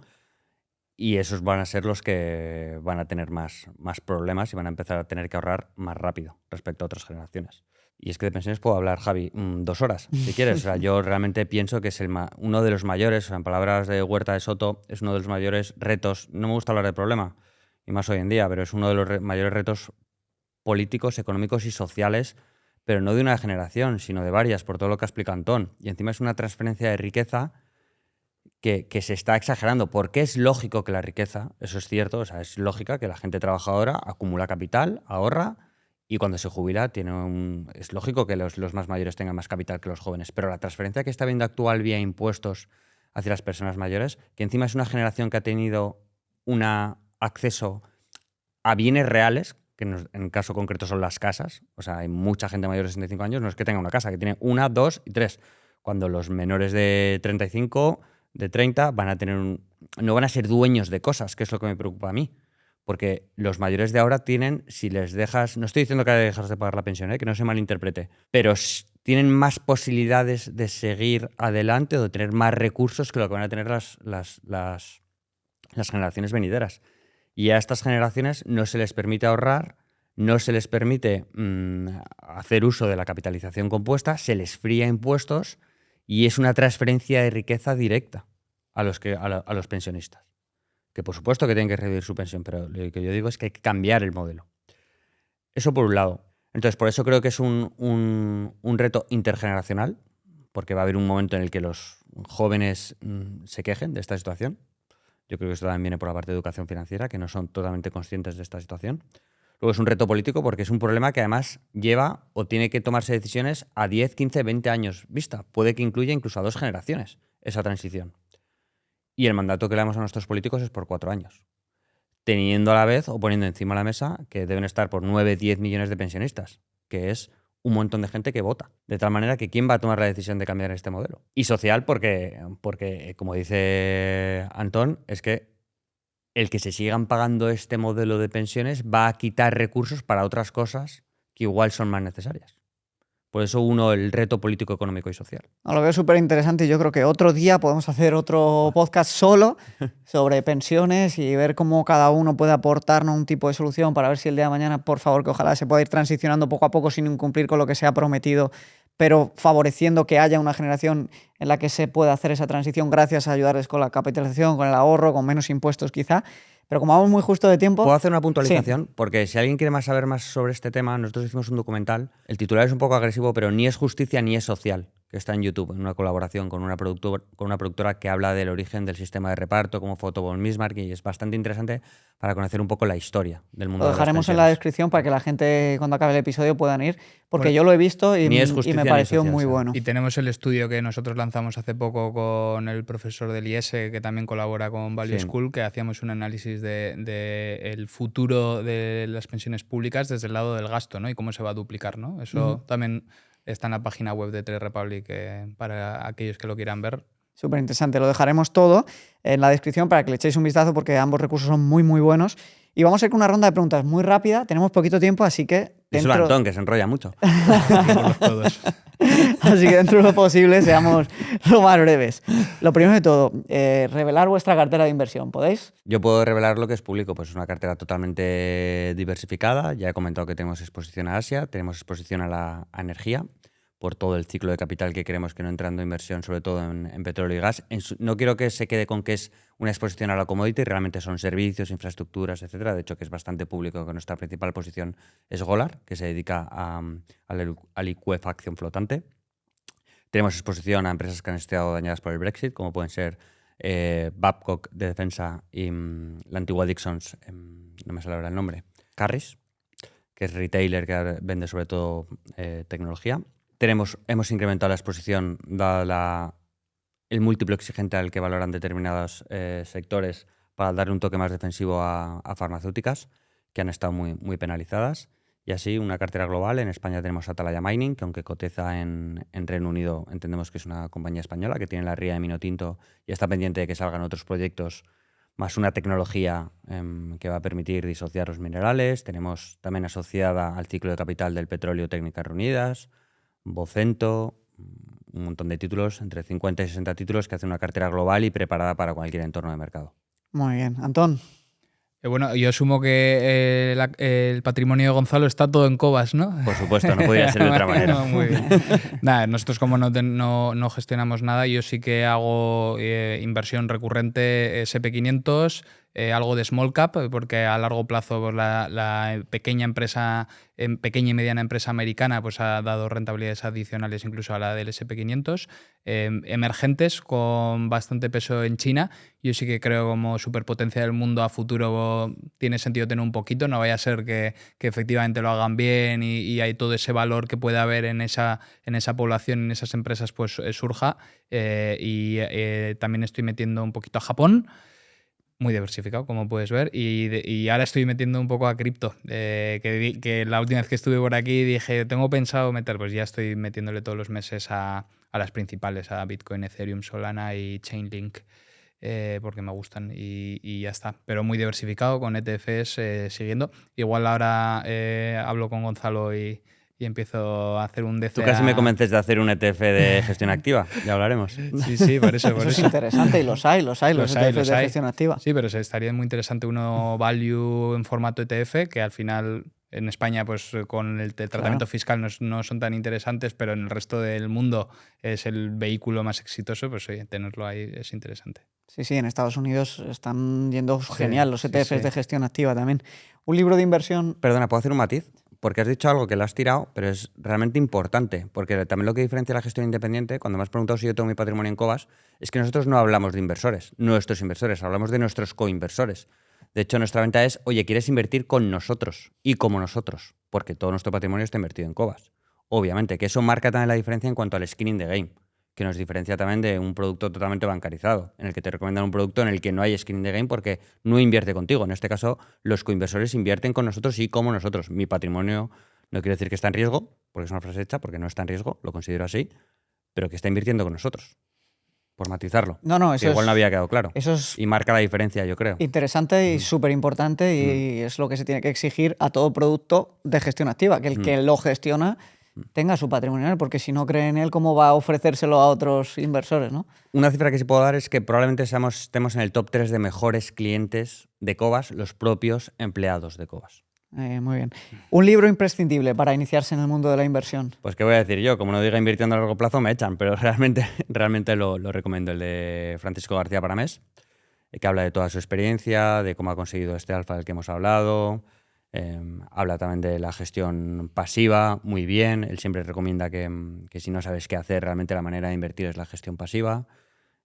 y esos van a ser los que van a tener más problemas y van a empezar a tener que ahorrar más rápido respecto a otras generaciones. Y es que de pensiones puedo hablar, Javi, 2 horas, si quieres. O sea, yo realmente pienso que es uno de los mayores, o sea, en palabras de Huerta de Soto, es uno de los mayores retos. No me gusta hablar de problema, y más hoy en día, pero es uno de los mayores retos políticos, económicos y sociales, pero no de una generación, sino de varias, por todo lo que ha explicado Antón. Y encima es una transferencia de riqueza que se está exagerando, porque es lógico que la riqueza, eso es cierto, o sea, es lógica que la gente trabajadora acumula capital, ahorra, y cuando se jubila es lógico que los más mayores tengan más capital que los jóvenes, pero la transferencia que está habiendo actual vía impuestos hacia las personas mayores, que encima es una generación que ha tenido un acceso a bienes reales, que en el caso concreto son las casas, o sea, hay mucha gente mayor de 65 años, no es que tenga una casa, que tiene 1, 2 y 3, cuando los menores de 35, de 30, no van a ser dueños de cosas, que es lo que me preocupa a mí. Porque los mayores de ahora tienen, si les dejas, no estoy diciendo que dejas de pagar la pensión, que no se malinterprete, pero tienen más posibilidades de seguir adelante o de tener más recursos que lo que van a tener las generaciones venideras. Y a estas generaciones no se les permite ahorrar, no se les permite hacer uso de la capitalización compuesta, se les fría impuestos y es una transferencia de riqueza directa a los pensionistas. Que por supuesto que tienen que recibir su pensión, pero lo que yo digo es que hay que cambiar el modelo. Eso por un lado. Entonces, por eso creo que es un reto intergeneracional, porque va a haber un momento en el que los jóvenes se quejen de esta situación. Yo creo que esto también viene por la parte de educación financiera, que no son totalmente conscientes de esta situación. Luego es un reto político porque es un problema que además lleva o tiene que tomarse decisiones a 10, 15, 20 años vista. Puede que incluya incluso a 2 generaciones esa transición. Y el mandato que le damos a nuestros políticos es por 4 años, teniendo a la vez o poniendo encima de la mesa que deben estar por 9, 10 millones de pensionistas, que es un montón de gente que vota. De tal manera que ¿quién va a tomar la decisión de cambiar este modelo? Y social porque como dice Antón, es que el que se sigan pagando este modelo de pensiones va a quitar recursos para otras cosas que igual son más necesarias. Por eso el reto político, económico y social. Lo veo súper interesante y yo creo que otro día podemos hacer otro podcast solo sobre pensiones y ver cómo cada uno puede aportarnos un tipo de solución para ver si el día de mañana, por favor, que ojalá se pueda ir transicionando poco a poco sin incumplir con lo que se ha prometido, pero favoreciendo que haya una generación en la que se pueda hacer esa transición gracias a ayudarles con la capitalización, con el ahorro, con menos impuestos quizá. Pero como vamos muy justo de tiempo... ¿Puedo hacer una puntualización? Sí. Porque si alguien quiere saber más sobre este tema, nosotros hicimos un documental. El titular es un poco agresivo, pero ni es justicia ni es social, que está en YouTube, en una colaboración con una productora que habla del origen del sistema de reparto, como fue Otto von Bismarck, y es bastante interesante para conocer un poco la historia del mundo de las pensiones. Lo dejaremos en la descripción para que la gente, cuando acabe el episodio, puedan ir, porque yo lo he visto y me pareció muy bueno. Y tenemos el estudio que nosotros lanzamos hace poco con el profesor del IES, que también colabora con Value School, que hacíamos un análisis de el futuro de las pensiones públicas desde el lado del gasto, ¿no? Y cómo se va a duplicar, ¿no? Eso también está en la página web de Trade Republic para aquellos que lo quieran ver. Súper interesante. Lo dejaremos todo en la descripción para que le echéis un vistazo porque ambos recursos son muy, muy buenos. Y vamos a ir con una ronda de preguntas muy rápida. Tenemos poquito tiempo, así que... Eso es Antón, que se enrolla mucho. Todos. Así que dentro de lo posible seamos lo más breves. Lo primero de todo, revelar vuestra cartera de inversión. ¿Podéis? Yo puedo revelar lo que es público. Pues es una cartera totalmente diversificada. Ya he comentado que tenemos exposición a Asia, tenemos exposición a la energía, por todo el ciclo de capital que queremos que no entrando inversión, sobre todo en petróleo y gas. No quiero que se quede con que es una exposición a la commodity, realmente son servicios, infraestructuras, etcétera. De hecho, que es bastante público, que nuestra principal posición es Golar, que se dedica a la licuefacción flotante. Tenemos exposición a empresas que han estado dañadas por el Brexit, como pueden ser Babcock de defensa y la antigua Dixons, no me sale ahora el nombre, Carris, que es retailer que vende sobre todo tecnología. Hemos incrementado la exposición dado el múltiplo exigente al que valoran determinados sectores para darle un toque más defensivo a farmacéuticas que han estado muy, muy penalizadas. Y así una cartera global. En España tenemos Atalaya Mining, que aunque cotiza en Reino Unido, entendemos que es una compañía española que tiene la ría de Minotinto y está pendiente de que salgan otros proyectos, más una tecnología que va a permitir disociar los minerales. Tenemos también asociada al ciclo de capital del petróleo Técnicas Reunidas, Vocento, un montón de títulos, entre 50 y 60 títulos que hacen una cartera global y preparada para cualquier entorno de mercado. Muy bien. Antón. Bueno, yo asumo que el patrimonio de Gonzalo está todo en Cobas, ¿no? Por supuesto, no podía ser de otra manera. Muy bien. Nada, nosotros como no gestionamos nada, yo sí que hago inversión recurrente SP500, algo de small cap, porque a largo plazo pues, la pequeña y mediana empresa americana pues, ha dado rentabilidades adicionales incluso a la del SP500. Emergentes con bastante peso en China. Yo sí que creo como superpotencia del mundo a futuro tiene sentido tener un poquito, no vaya a ser que efectivamente lo hagan bien y hay todo ese valor que puede haber en esa población, en esas empresas, pues surja. También estoy metiendo un poquito a Japón, muy diversificado, como puedes ver, y ahora estoy metiendo un poco a cripto, que la última vez que estuve por aquí dije, tengo pensado meter, pues ya estoy metiéndole todos los meses a las principales, a Bitcoin, Ethereum, Solana y Chainlink. Porque me gustan y ya está. Pero muy diversificado, con ETFs siguiendo. Igual ahora hablo con Gonzalo y empiezo a hacer un DCA. Tú casi me convences de hacer un ETF de gestión activa, ya hablaremos. Sí, por eso. Eso es interesante y los hay, los ETFs de gestión activa. Sí, pero estaría muy interesante uno value en formato ETF, que al final en España pues con el tratamiento fiscal no son tan interesantes, pero en el resto del mundo es el vehículo más exitoso, pues oye, tenerlo ahí es interesante. Sí, en Estados Unidos están yendo genial los ETFs de gestión activa también. Un libro de inversión... Perdona, ¿puedo hacer un matiz? Porque has dicho algo que lo has tirado, pero es realmente importante, porque también lo que diferencia la gestión independiente, cuando me has preguntado si yo tengo mi patrimonio en Cobas, es que nosotros no hablamos de inversores, nuestros inversores, hablamos de nuestros coinversores. De hecho, nuestra venta es, oye, ¿quieres invertir con nosotros y como nosotros? Porque todo nuestro patrimonio está invertido en Cobas. Obviamente, que eso marca también la diferencia en cuanto al skin in the game, que nos diferencia también de un producto totalmente bancarizado, en el que te recomiendan un producto en el que no hay skin in the game porque no invierte contigo. En este caso, los coinversores invierten con nosotros y como nosotros. Mi patrimonio no quiere decir que está en riesgo, porque es una frase hecha, porque no está en riesgo, lo considero así, pero que está invirtiendo con nosotros, por matizarlo. No, eso igual no había quedado claro. Eso es y marca la diferencia, yo creo. Interesante y súper importante y es lo que se tiene que exigir a todo producto de gestión activa, que el que lo gestiona tenga su patrimonio, porque si no cree en él, ¿cómo va a ofrecérselo a otros inversores, ¿no? Una cifra que sí puedo dar es que probablemente estemos en el top 3 de mejores clientes de Cobas, los propios empleados de Cobas. Muy bien. Un libro imprescindible para iniciarse en el mundo de la inversión. Pues qué voy a decir yo, como no diga invirtiendo a largo plazo me echan, pero realmente lo recomiendo, el de Francisco García Paramés, que habla de toda su experiencia, de cómo ha conseguido este alfa del que hemos hablado. Habla también de la gestión pasiva, muy bien. Él siempre recomienda que si no sabes qué hacer, realmente la manera de invertir es la gestión pasiva.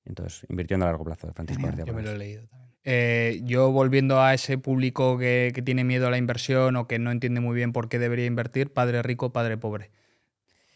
Entonces, invirtiendo a largo plazo, de Francisco García Paramés. Yo me lo he leído también. Yo volviendo a ese público que tiene miedo a la inversión o que no entiende muy bien por qué debería invertir, padre rico, padre pobre.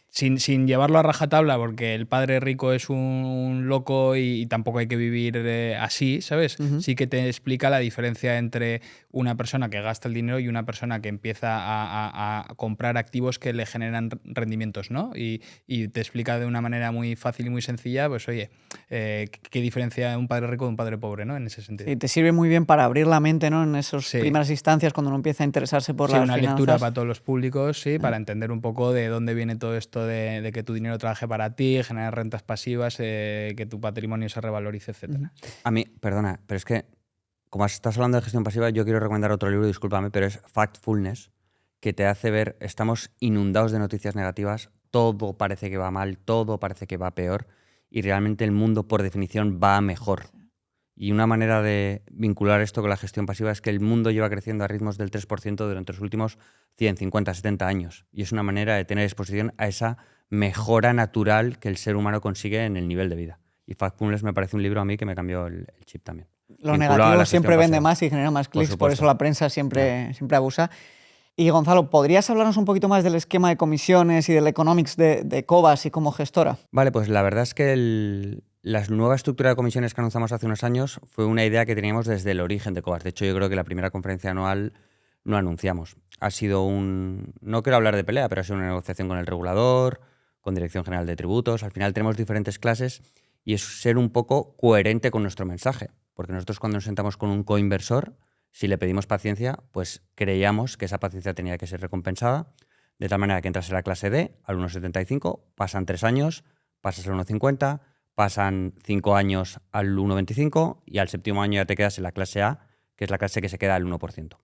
Sin llevarlo a rajatabla, porque el padre rico es un loco y tampoco hay que vivir así, ¿sabes? Sí que te explica la diferencia entre una persona que gasta el dinero y una persona que empieza a comprar activos que le generan rendimientos, ¿no? Y te explica de una manera muy fácil y muy sencilla, pues oye, qué diferencia un padre rico de un padre pobre, ¿no? En ese sentido. Sí, te sirve muy bien para abrir la mente, ¿no? En esas primeras instancias, cuando uno empieza a interesarse por las finanzas. Sí, una lectura para todos los públicos, para entender un poco de dónde viene todo esto de que tu dinero trabaje para ti, generar rentas pasivas, que tu patrimonio se revalorice, etc. A mí, perdona, pero es que como estás hablando de gestión pasiva, yo quiero recomendar otro libro, discúlpame, pero es Factfulness, que te hace ver, estamos inundados de noticias negativas, todo parece que va mal, todo parece que va peor y realmente el mundo por definición va mejor. Y una manera de vincular esto con la gestión pasiva es que el mundo lleva creciendo a ritmos del 3% durante los últimos 100, 50, 70 años. Y es una manera de tener exposición a esa mejora natural que el ser humano consigue en el nivel de vida. Y Factfulness me parece un libro a mí que me cambió el chip también. Lo negativo siempre vende más y genera más clics, por eso la prensa siempre abusa. Y Gonzalo, ¿podrías hablarnos un poquito más del esquema de comisiones y del economics de Cobas y como gestora? Vale, pues la verdad es que la nueva estructura de comisiones que anunciamos hace unos años fue una idea que teníamos desde el origen de Cobas. De hecho, yo creo que la primera conferencia anual no anunciamos. Ha sido no quiero hablar de pelea, pero ha sido una negociación con el regulador, con Dirección General de Tributos. Al final tenemos diferentes clases y es ser un poco coherente con nuestro mensaje. Porque nosotros cuando nos sentamos con un coinversor, si le pedimos paciencia, pues creíamos que esa paciencia tenía que ser recompensada, de tal manera que entras en la clase D al 1,75, pasan 3 años, pasas al 1,50, pasan 5 años al 1,25 y al séptimo año ya te quedas en la clase A, que es la clase que se queda al 1%.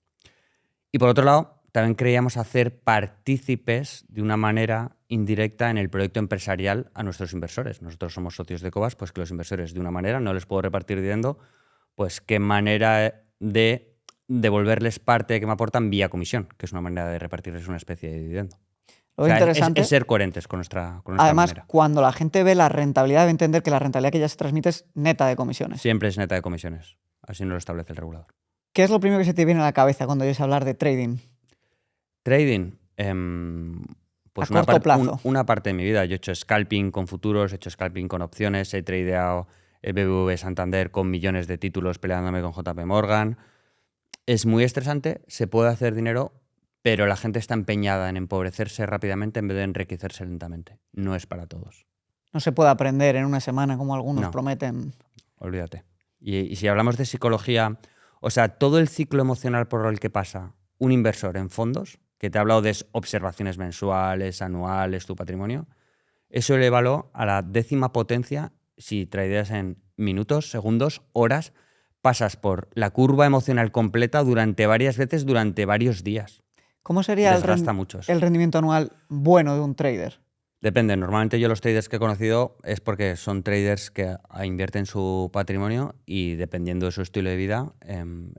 Y por otro lado, también creíamos hacer partícipes de una manera indirecta en el proyecto empresarial a nuestros inversores. Nosotros somos socios de Cobas, pues que los inversores de una manera no les puedo repartir dividendo, pues qué manera de devolverles parte que me aportan vía comisión, que es una manera de repartirles una especie de dividendo. Lo O sea, interesante es ser coherentes con nuestra además, manera. cuando la gente ve la rentabilidad, debe entender que la rentabilidad que ya se transmite es neta de comisiones. Siempre es neta de comisiones. Así nos lo establece el regulador. ¿Qué es lo primero que se te viene a la cabeza cuando oyes hablar de trading? Trading, pues A corto plazo. una parte de mi vida. Yo he hecho scalping con futuros, he hecho scalping con opciones, he tradeado el BBV Santander con millones de títulos peleándome con JP Morgan. Es muy estresante, se puede hacer dinero, pero la gente está empeñada en empobrecerse rápidamente en vez de enriquecerse lentamente. No es para todos. No se puede aprender en una semana como algunos No. prometen. Olvídate. Y si hablamos de psicología, o sea, todo el ciclo emocional por el que pasa un inversor en fondos, que te he hablado de observaciones mensuales, anuales, tu patrimonio, eso elévalo a la 10ª potencia si tradeas en minutos, segundos, horas, pasas por la curva emocional completa durante varias veces, durante varios días. ¿Cómo sería Desgasta mucho eso. el rendimiento anual bueno de un trader? Depende. Normalmente yo los traders que he conocido es porque son traders que invierten su patrimonio y dependiendo de su estilo de vida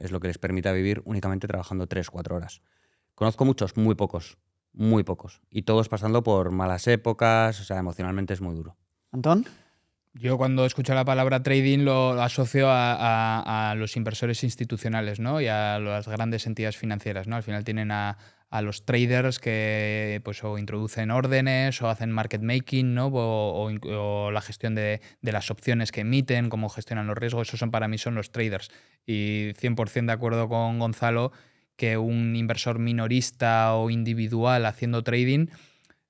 es lo que les permita vivir únicamente trabajando 3-4 horas. Conozco muchos, muy pocos. Y todos pasando por malas épocas, o sea, emocionalmente es muy duro. ¿Antón? Yo cuando escucho la palabra trading lo asocio a los inversores institucionales, ¿no? Y a las grandes entidades financieras, ¿no? Al final tienen a los traders que pues, o introducen órdenes o hacen market making, ¿no? O la gestión de las opciones que emiten, cómo gestionan los riesgos. Esos para mí son los traders. Y 100% de acuerdo con Gonzalo que un inversor minorista o individual haciendo trading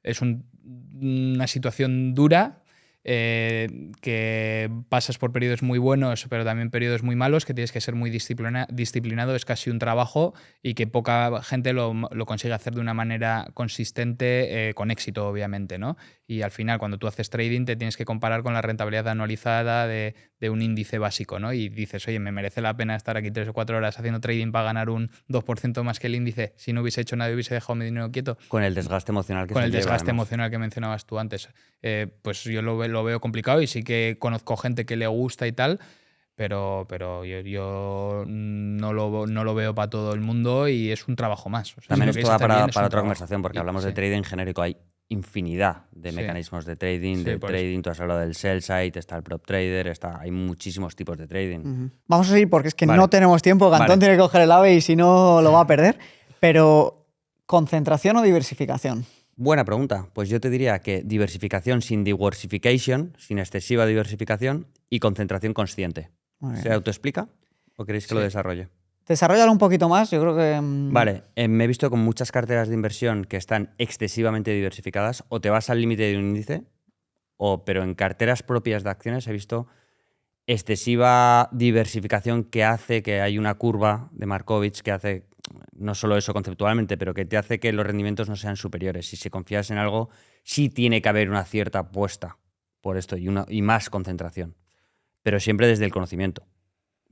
es una situación dura, que pasas por periodos muy buenos, pero también periodos muy malos, que tienes que ser muy disciplinado, es casi un trabajo y que poca gente lo consigue hacer de una manera consistente, con éxito, obviamente, ¿no? Y al final, cuando tú haces trading, te tienes que comparar con la rentabilidad anualizada de un índice básico, ¿no? Y dices, oye, ¿me merece la pena estar aquí 3 o 4 horas haciendo trading para ganar un 2% más que el índice si no hubiese hecho nada y hubiese dejado mi dinero quieto? Con el desgaste emocional que Con se el lleva, desgaste además. emocional que mencionabas tú antes. Pues yo lo veo complicado y sí que conozco gente que le gusta y tal, pero yo no lo veo para todo el mundo y es un trabajo más. O sea, También si esto lo da quieres hacer bien, para es un otra trabajo. conversación, porque hablamos de Sí. trading genérico. Hay infinidad de Sí. mecanismos de trading, Sí, por eso. Tú has hablado del sell side, está el prop trader, hay muchísimos tipos de trading. Ujú. Vamos a seguir porque es que Vale. no tenemos tiempo. Gantón Vale. tiene que coger el ave y si no lo va a perder. Pero, ¿concentración o diversificación? Buena pregunta. Pues yo te diría que diversificación sin diversification, sin excesiva diversificación y concentración consciente. Muy bien. ¿Se autoexplica o queréis que lo desarrolle? Desarrollalo un poquito más, yo creo que... Vale, me he visto con muchas carteras de inversión que están excesivamente diversificadas, o te vas al límite de un índice, pero en carteras propias de acciones he visto excesiva diversificación que hace que hay una curva de Markovich que hace, no solo eso conceptualmente, pero que te hace que los rendimientos no sean superiores. Si confías en algo, sí tiene que haber una cierta apuesta por esto y más concentración, pero siempre desde el conocimiento.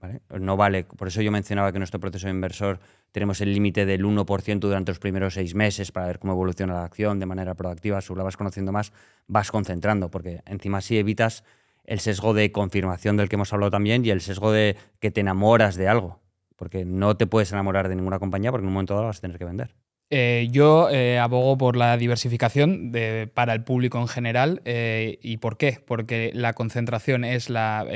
¿Vale? No vale, por eso yo mencionaba que en nuestro proceso de inversor tenemos el límite del 1% durante los primeros 6 meses para ver cómo evoluciona la acción de manera proactiva. Si la vas conociendo más, vas concentrando, porque encima así evitas el sesgo de confirmación del que hemos hablado también y el sesgo de que te enamoras de algo, porque no te puedes enamorar de ninguna compañía porque en un momento dado vas a tener que vender. Yo abogo por la diversificación para el público en general. ¿Y por qué? Porque la concentración es la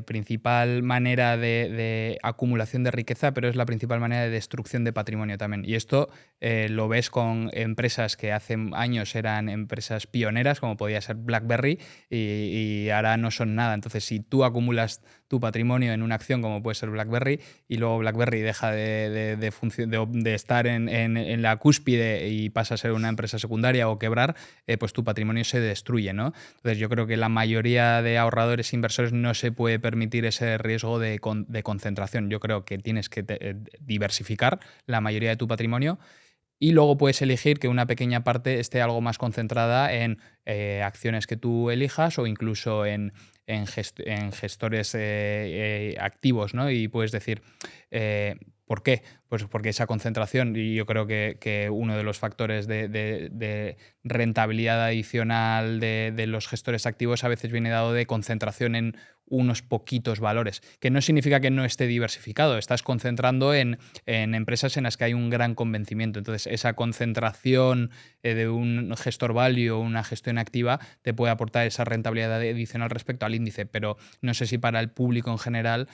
principal manera de acumulación de riqueza, pero es la principal manera de destrucción de patrimonio también. Y esto lo ves con empresas que hace años eran empresas pioneras, como podía ser BlackBerry, y ahora no son nada. Entonces, si tú acumulas tu patrimonio en una acción como puede ser BlackBerry y luego BlackBerry deja de estar en la cúspide y pasa a ser una empresa secundaria o quebrar, pues tu patrimonio se destruye, ¿no? Entonces yo creo que la mayoría de ahorradores e inversores no se puede permitir ese riesgo de concentración. Yo creo que tienes que diversificar la mayoría de tu patrimonio y luego puedes elegir que una pequeña parte esté algo más concentrada en acciones que tú elijas o incluso en en gestores activos, ¿no? Y puedes decir, ¿por qué? Pues porque esa concentración, y yo creo que uno de los factores de rentabilidad adicional de los gestores activos a veces viene dado de concentración en unos poquitos valores, que no significa que no esté diversificado, estás concentrando en empresas en las que hay un gran convencimiento. Entonces, esa concentración de un gestor value o una gestión activa te puede aportar esa rentabilidad adicional respecto al índice, pero no sé si para el público en general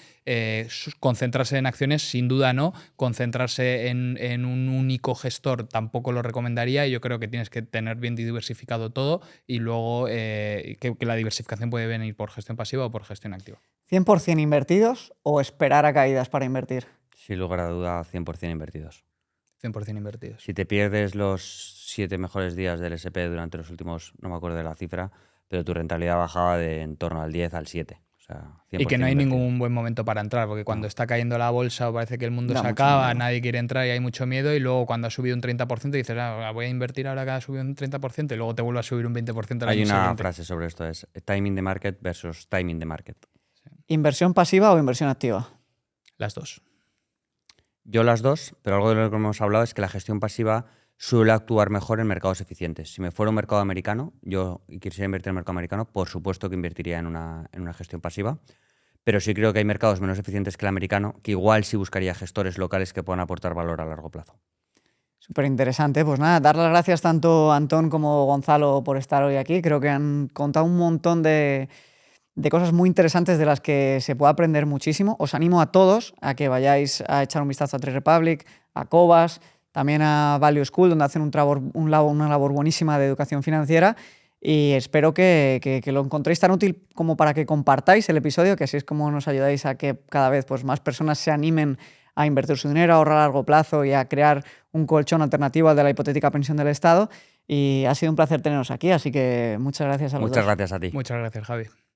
concentrarse en acciones, sin duda no, concentrarse en un único gestor tampoco lo recomendaría, y yo creo que tienes que tener bien diversificado todo, y luego que la diversificación puede venir por gestión pasiva o por gestión activa. ¿100% invertidos o esperar a caídas para invertir? Sin lugar a duda, 100% invertidos. 100% invertidos. Si te pierdes los 7 mejores días del S&P durante los últimos, no me acuerdo de la cifra, pero tu rentabilidad bajaba de en torno al 10 al 7. O sea, 100% Y que no hay invertido. ningún buen momento para entrar, porque cuando está cayendo la bolsa o parece que el mundo Da se mucho acaba, miedo. nadie quiere entrar y hay mucho miedo, y luego cuando ha subido un 30% dices, voy a invertir ahora que ha subido un 30%, y luego te vuelve a subir un 20% al Hay año una siguiente. frase sobre esto, es timing the market versus timing the market. ¿Inversión pasiva o inversión activa? Las dos. Yo las dos, pero algo de lo que hemos hablado es que la gestión pasiva suele actuar mejor en mercados eficientes. Si me fuera un mercado americano, y quisiera invertir en el mercado americano, por supuesto que invertiría en una gestión pasiva, pero sí creo que hay mercados menos eficientes que el americano, que igual sí buscaría gestores locales que puedan aportar valor a largo plazo. Súper interesante. Pues nada, dar las gracias tanto a Antón como Gonzalo por estar hoy aquí. Creo que han contado un montón de cosas muy interesantes de las que se puede aprender muchísimo. Os animo a todos a que vayáis a echar un vistazo a Trade Republic, a Cobas, también a Value School, donde hacen una labor buenísima de educación financiera, y espero que lo encontréis tan útil como para que compartáis el episodio, que así es como nos ayudáis a que cada vez pues, más personas se animen a invertir su dinero, a ahorrar a largo plazo y a crear un colchón alternativo al de la hipotética pensión del Estado. Y ha sido un placer teneros aquí, así que muchas gracias a los dos. Muchas gracias a ti. Muchas gracias, Javi.